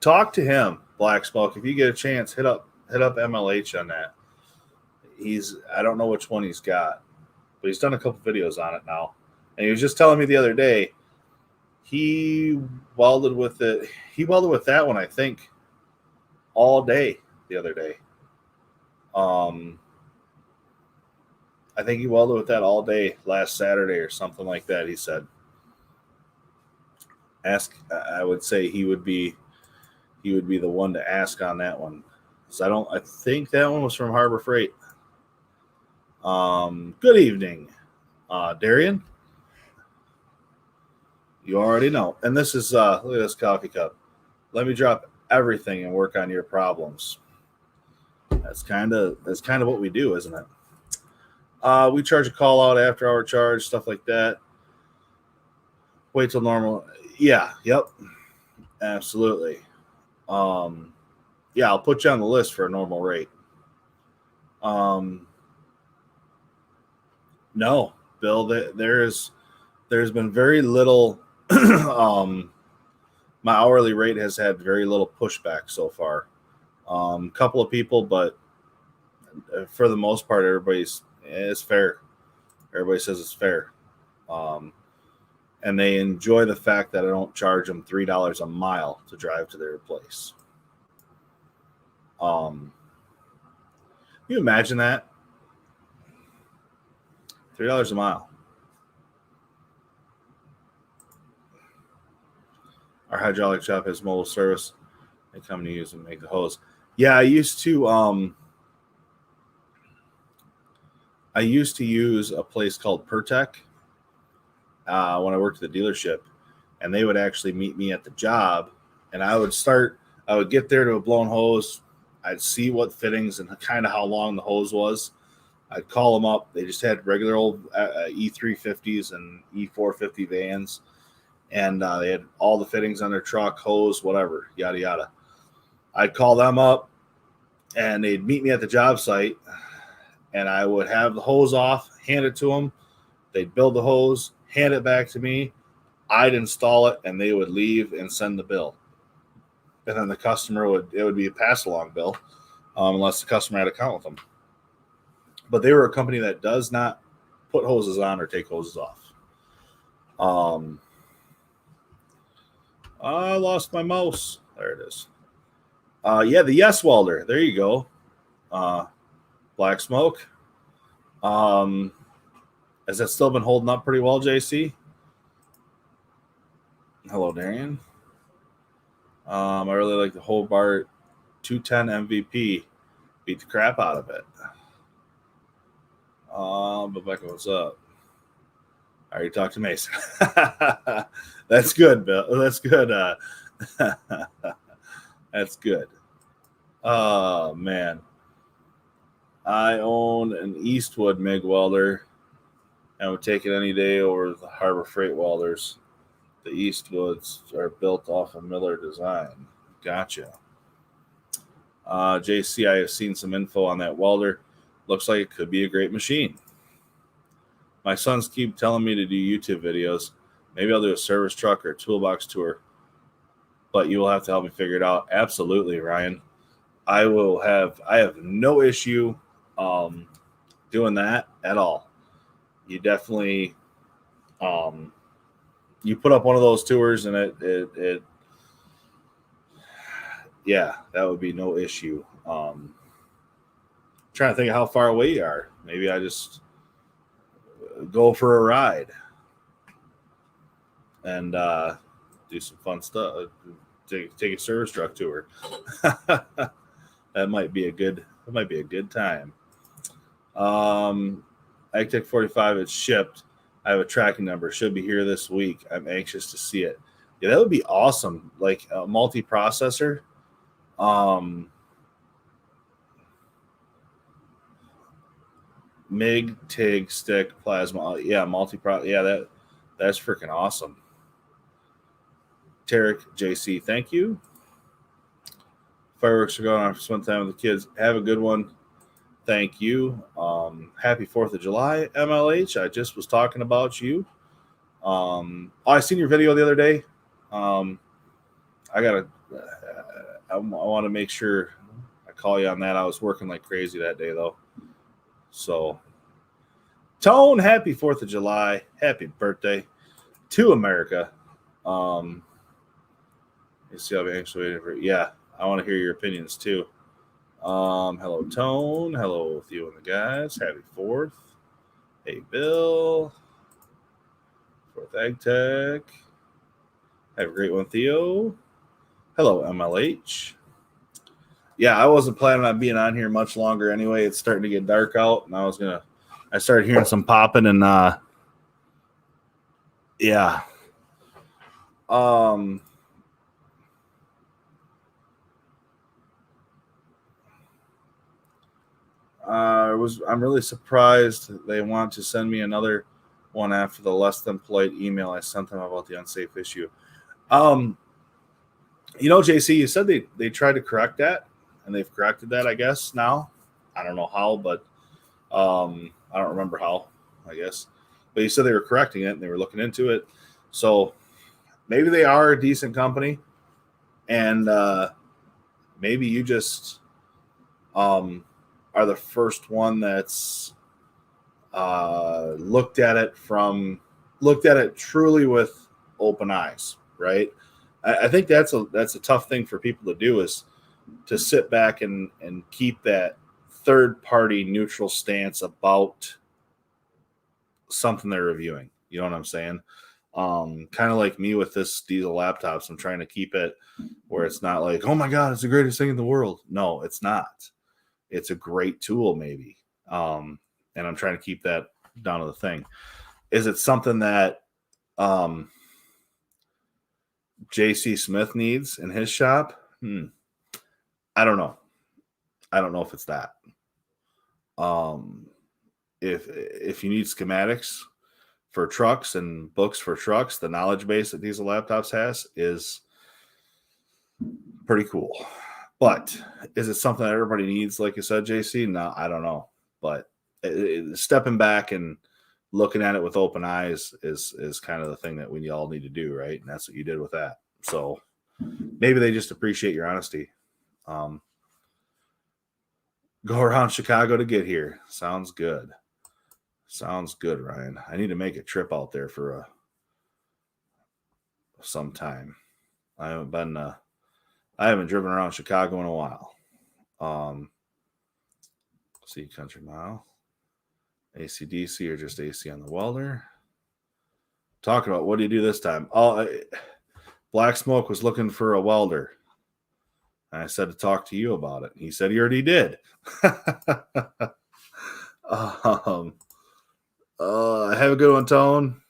talk to him, Black Smoke. If you get a chance, hit up MLH on that. I don't know which one he's got, but he's done a couple videos on it now. And he was just telling me the other day he welded with it. He welded with that one, I think, all day the other day. I think he welded with that all day last Saturday or something like that. He said, I would say he would be the one to ask on that one. So I think that one was from Harbor Freight. Good evening, Darian. You already know. And this is look at this coffee cup. Let me drop everything and work on your problems. That's kind of what we do, isn't it? We charge a call out after hour charge, stuff like that. Wait till normal. Yeah, yep. Absolutely. Yeah, I'll put you on the list for a normal rate. No, Bill, there's been very little my hourly rate has had very little pushback so far. Couple of people, but for the most part, it's fair. Everybody says it's fair. And they enjoy the fact that I don't charge them $3 a mile to drive to their place. Can you imagine that? $3 a mile. Our hydraulic shop has mobile service. They come to use and make the hose. Yeah, I used to use a place called Pertec when I worked at the dealership, and they would actually meet me at the job, and I would get there to a blown hose. I'd see what fittings and kind of how long the hose was. I'd call them up. They just had regular old E350s and E450 vans, and they had all the fittings on their truck, hose, whatever, yada, yada. I'd call them up, and they'd meet me at the job site, and I would have the hose off, hand it to them. They'd build the hose, hand it back to me. I'd install it, and they would leave and send the bill. And then the customer it would be a pass-along bill, unless the customer had an account with them. But they were a company that does not put hoses on or take hoses off. I lost my mouse. There it is. Yeah, the Yes Welder. There you go. Black Smoke. Has that still been holding up pretty well, JC? Hello, Darian. I really like the Hobart 210 MVP. Beat the crap out of it. Rebecca, what's up? All right, you talk to Mason. That's good, Bill. That's good. That's good. Oh, man. I own an Eastwood MIG welder and would take it any day over the Harbor Freight welders. The Eastwoods are built off of Miller design. Gotcha. JC, I have seen some info on that welder. Looks like it could be a great machine. My sons keep telling me to do YouTube videos. Maybe I'll do a service truck or a toolbox tour, but you will have to help me figure it out. Absolutely, Ryan. I have no issue doing that at all. You definitely you put up one of those tours and it yeah, that would be no issue. Trying to think of how far away you are. Maybe I just go for a ride and do some fun stuff. Take a service truck tour. That might be a good time. AgTech 45, it's shipped. I have a tracking number. Should be here this week. I'm anxious to see it. Yeah, that would be awesome. Like a multi-processor. MIG, TIG, stick, plasma. Yeah, Yeah, that's freaking awesome. Tarek, JC, thank you. Fireworks are going on for some time with the kids. Have a good one. Thank you. Happy 4th of July, MLH. I just was talking about you. I seen your video the other day. I want to make sure I call you on that. I was working like crazy that day, though. So, Tone, happy 4th of July. Happy birthday to America. You see, I'll be anxiously waiting for. Yeah, I want to hear your opinions too. Hello, Tone. Hello, with you and the guys. Happy 4th. Hey, Bill. 4th AgTech. Have a great one, Theo. Hello, MLH. Yeah, I wasn't planning on being on here much longer anyway. It's starting to get dark out, and I started hearing some popping, and yeah. I'm really surprised they want to send me another one after the less than polite email I sent them about the unsafe issue. JC, you said they tried to correct that, and they've corrected that, I guess, now. I don't know how, but I don't remember how, I guess. But you said they were correcting it and they were looking into it. So maybe they are a decent company, and maybe you just are the first one that's looked at it truly with open eyes, right? I think that's a tough thing for people to do, is to sit back and keep that third party neutral stance about something they're reviewing. You know what I'm saying? Kind of like me with this diesel laptops. I'm trying to keep it where it's not like, oh my God, it's the greatest thing in the world. No, it's not. It's a great tool, maybe. And I'm trying to keep that down to the thing. Is it something that JC Smith needs in his shop? I don't know. I don't know if it's that. If you need schematics for trucks and books for trucks, the knowledge base that Diesel Laptops has is pretty cool. But is it something that everybody needs, like you said, JC? No, I don't know. But stepping back and looking at it with open eyes is kind of the thing that we all need to do, right? And that's what you did with that. So maybe they just appreciate your honesty. Go around Chicago to get here. Sounds good. Sounds good, Ryan. I need to make a trip out there for some time. I haven't driven around Chicago in a while. See Country Mile, AC/DC, or just AC on the welder. Talking about, what do you do this time? Black Smoke was looking for a welder. And I said to talk to you about it. He said he already did. Have a good one, Tone.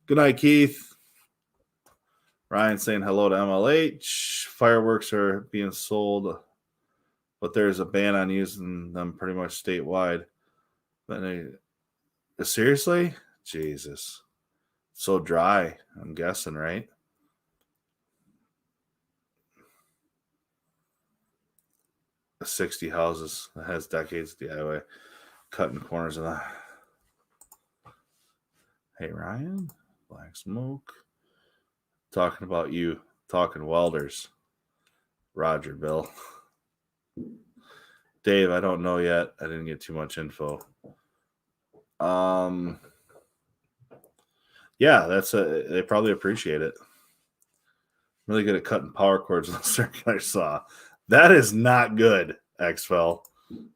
Good night, Keith. Ryan saying hello to MLH. Fireworks are being sold, but there's a ban on using them pretty much statewide. But seriously? Jesus. So dry, I'm guessing, right? 60 houses. It has decades of DIY cutting corners of that. Hey, Ryan, Black Smoke. Talking about you, talking welders. Roger, Bill. Dave, I don't know yet. I didn't get too much info. Yeah, they probably appreciate it. Really good at cutting power cords with a circular saw. That is not good, XFL.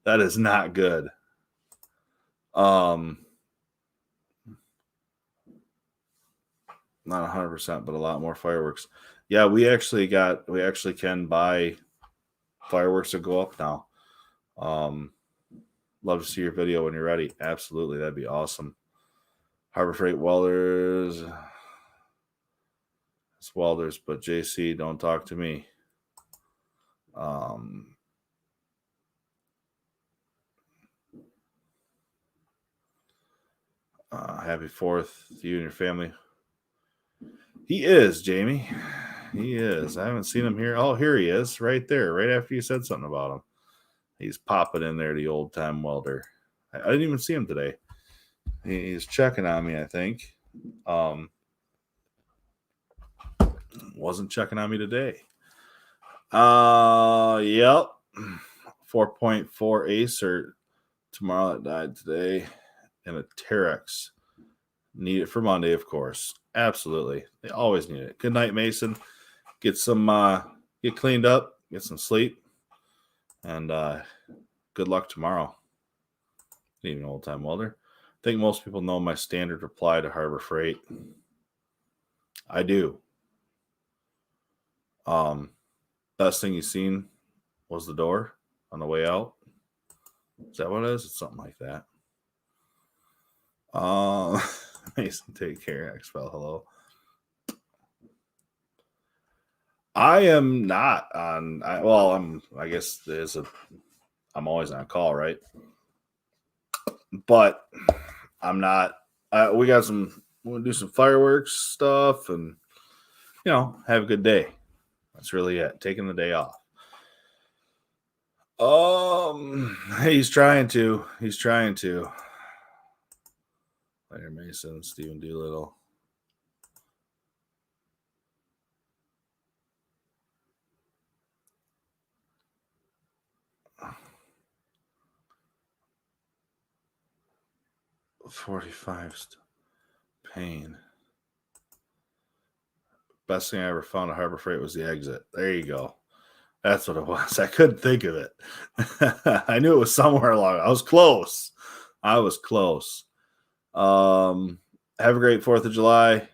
That is not good. Not 100%, but a lot more fireworks. Yeah, we actually can buy fireworks that go up now. Love to see your video when you're ready. Absolutely, that'd be awesome. Harbor Freight welders. It's welders, but JC, don't talk to me. Happy 4th to you and your family. He is, Jamie. He is. I haven't seen him here. Oh, here he is, right there, right after you said something about him. He's popping in there, the old time welder. I didn't even see him today. He's checking on me, I think. Wasn't checking on me today. Yep. 4.4 Acer tomorrow that died today. And a Terex. Need it for Monday, of course. Absolutely. They always need it. Good night, Mason. Get cleaned up, get some sleep, and good luck tomorrow. Even old time welder. I think most people know my standard reply to Harbor Freight. I do. Best thing you've seen was the door on the way out. Is that what it is? It's something like that. Mason, take care. XFL, hello. I am not on. I guess I'm always on call, right? But I'm not. We'll do some fireworks stuff and, have a good day. That's really it. Taking the day off. He's trying to. Later, Mason, Stephen Doolittle. $45 pain. Best thing I ever found at Harbor Freight was the exit. There you go. That's what it was. I couldn't think of it. I knew it was somewhere along. I was close. Have a great 4th of July.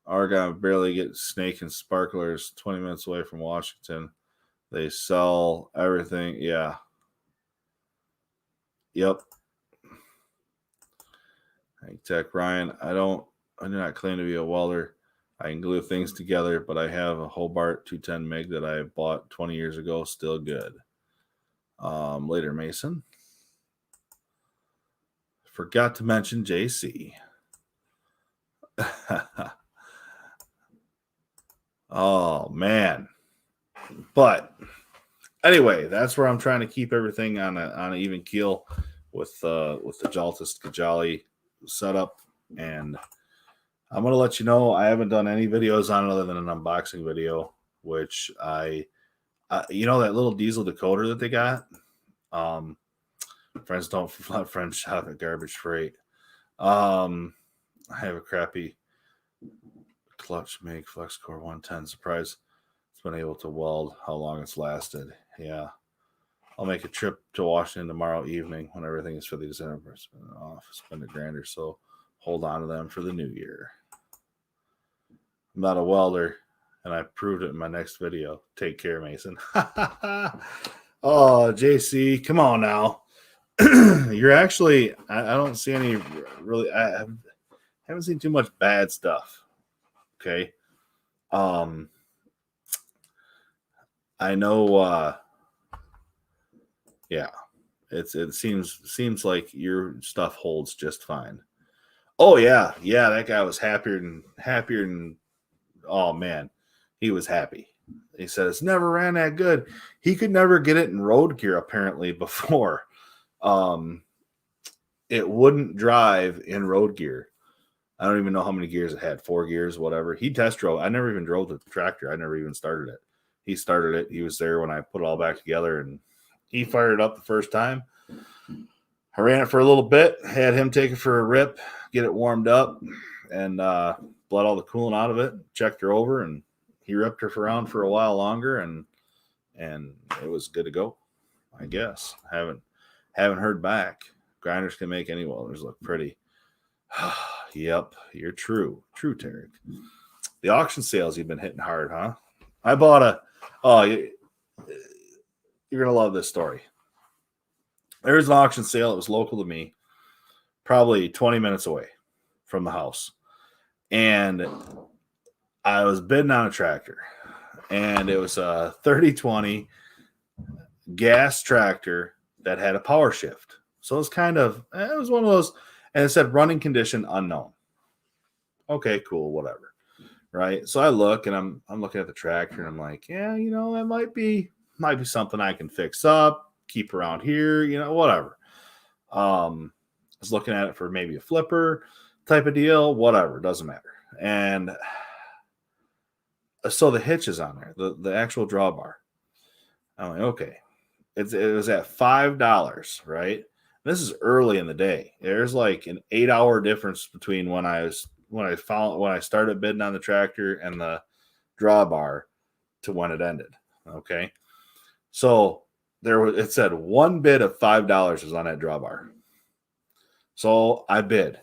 Argonne barely get snake and sparklers 20 minutes away from Washington. They sell everything. Yeah. Yep. Hey, Tech Ryan. I do not claim to be a welder. I can glue things together, but I have a Hobart 210 MIG that I bought 20 years ago. Still good. Later, Mason. Forgot to mention JC. Oh, man. But anyway, that's where I'm trying to keep everything on an even keel with the Jaltis Kajali setup. And I'm going to let you know I haven't done any videos on it other than an unboxing video, which that little diesel decoder that they got. Friends don't let friends shop at Garbage Freight. I have a crappy clutch MIG FlexCore 110. Surprise it's been able to weld how long it's lasted. Yeah. I'll make a trip to Washington tomorrow evening when everything is for the December off. Spend $1,000 or so. Hold on to them for the new year. I'm not a welder, and I proved it in my next video. Take care, Mason. Oh, JC, come on now. You're actually, I don't see any really, I haven't seen too much bad stuff. Okay. I know, yeah, it seems like your stuff holds just fine. Oh yeah, that guy was happier than. Oh man, he was happy. He said it's never ran that good. He could never get it in road gear apparently before. It wouldn't drive in road gear. I don't even know how many gears it had, 4 gears, whatever. He test drove. I never even drove the tractor. I never even started it. He started it. He was there when I put it all back together, and he fired it up the first time. I ran it for a little bit, had him take it for a rip, get it warmed up, and bled all the coolant out of it, checked her over, and he ripped her around for a while longer, and it was good to go, I guess. Haven't heard back. Grinders can make any welders look pretty. Yep, you're true. True, Tarek. The auction sales you've been hitting hard, huh? I bought you're going to love this story. There was an auction sale. It was local to me, probably 20 minutes away from the house. And I was bidding on a tractor. And it was a 3020 gas tractor that had a power shift. So it was it was one of those, and it said running condition unknown. Okay, cool, whatever. Right. So I look, and I'm looking at the tractor, and I'm like, yeah, that might be something I can fix up, keep around here, whatever. I was looking at it for maybe a flipper type of deal, whatever, doesn't matter. And so the hitch is on there, the actual drawbar. I'm like, okay. It was at $5, right? This is early in the day. There's like an 8-hour difference between when I started bidding on the tractor and the drawbar to when it ended. Okay. So it said one bid of $5 was on that drawbar. So I bid.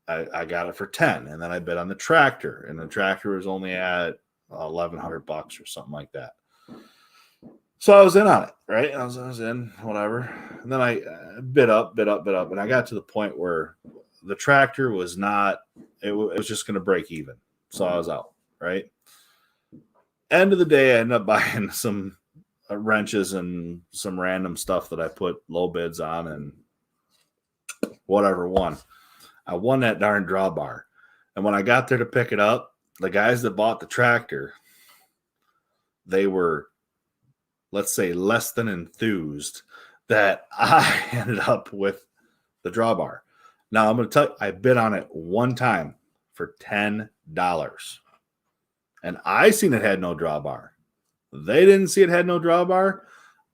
I got it for 10, and then I bid on the tractor, and the tractor was only at $1,100 or something like that. So I was in on it, right? I was in, whatever. And then I bid up, and I got to the point where the tractor was not, it was just going to break even. So I was out, right? End of the day, I ended up buying some wrenches and some random stuff that I put low bids on, and whatever won. I won that darn drawbar. And when I got there to pick it up, the guys that bought the tractor, they were, let's say, less than enthused that I ended up with the drawbar. Now, I'm going to tell you, I bid on it one time for $10. And I seen it had no drawbar. They didn't see it had no drawbar.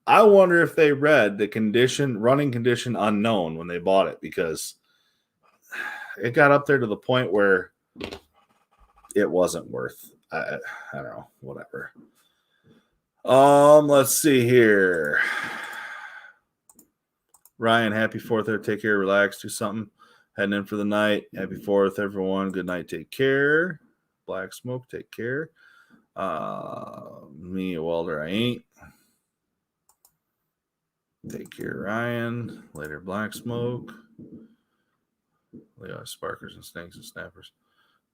I wonder if they read the running condition unknown when they bought it, because it got up there to the point where it wasn't worth, I don't know, whatever. Let's see here. Ryan, happy 4th. Take care, relax, do something. Heading in for the night. Happy 4th, everyone. Good night. Take care. Black Smoke, take care. Me, a welder, I ain't. Take care, Ryan. Later, Black Smoke. Leo, sparkers and snakes and snappers.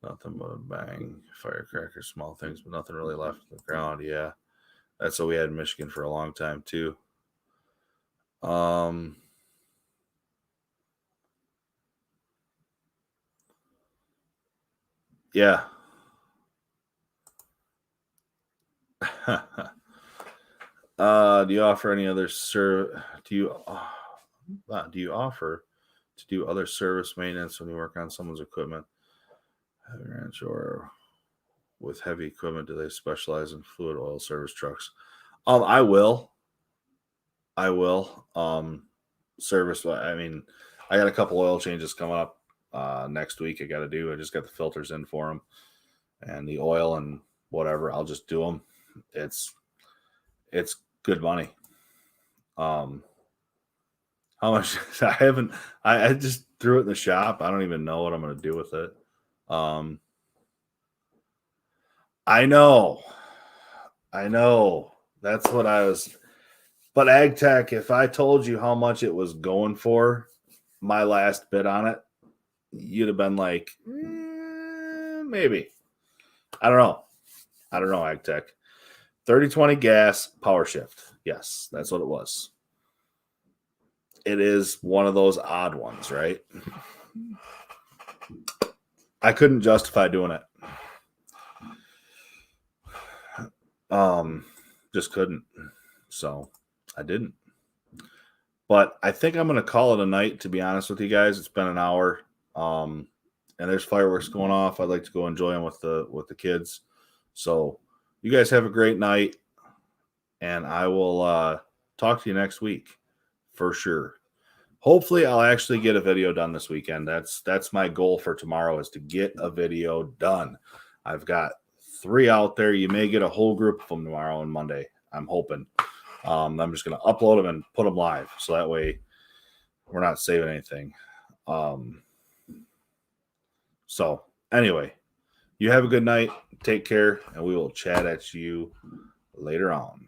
Nothing but a bang. Firecrackers, small things, but nothing really left on the ground. Yeah. That's what we had in Michigan for a long time, too. Yeah. Do you offer any other do you offer to do other service maintenance when you work on someone's equipment? Ranch or with heavy equipment, do they specialize in fluid oil service trucks? I will. Service. I mean, I got a couple oil changes coming up next week. I got to do. I just got the filters in for them, and the oil and whatever. I'll just do them. It's good money. How much? I just threw it in the shop. I don't even know what I'm going to do with it. I know. That's what I was. But AgTech, if I told you how much it was going for, my last bid on it, you'd have been like, maybe. I don't know, AgTech. 3020 gas, power shift. Yes, that's what it was. It is one of those odd ones, right? I couldn't justify doing it. Just couldn't. So I didn't. But I think I'm going to call it a night, to be honest with you guys. It's been an hour. And there's fireworks going off. I'd like to go enjoy them with the kids. So you guys have a great night. And I will talk to you next week for sure. Hopefully I'll actually get a video done this weekend. That's my goal for tomorrow, is to get a video done. I've got 3 out there. You may get a whole group of them tomorrow and Monday. I'm hoping. I'm just going to upload them and put them live, so that way we're not saving anything. So anyway, you have a good night. Take care, and we will chat at you later on.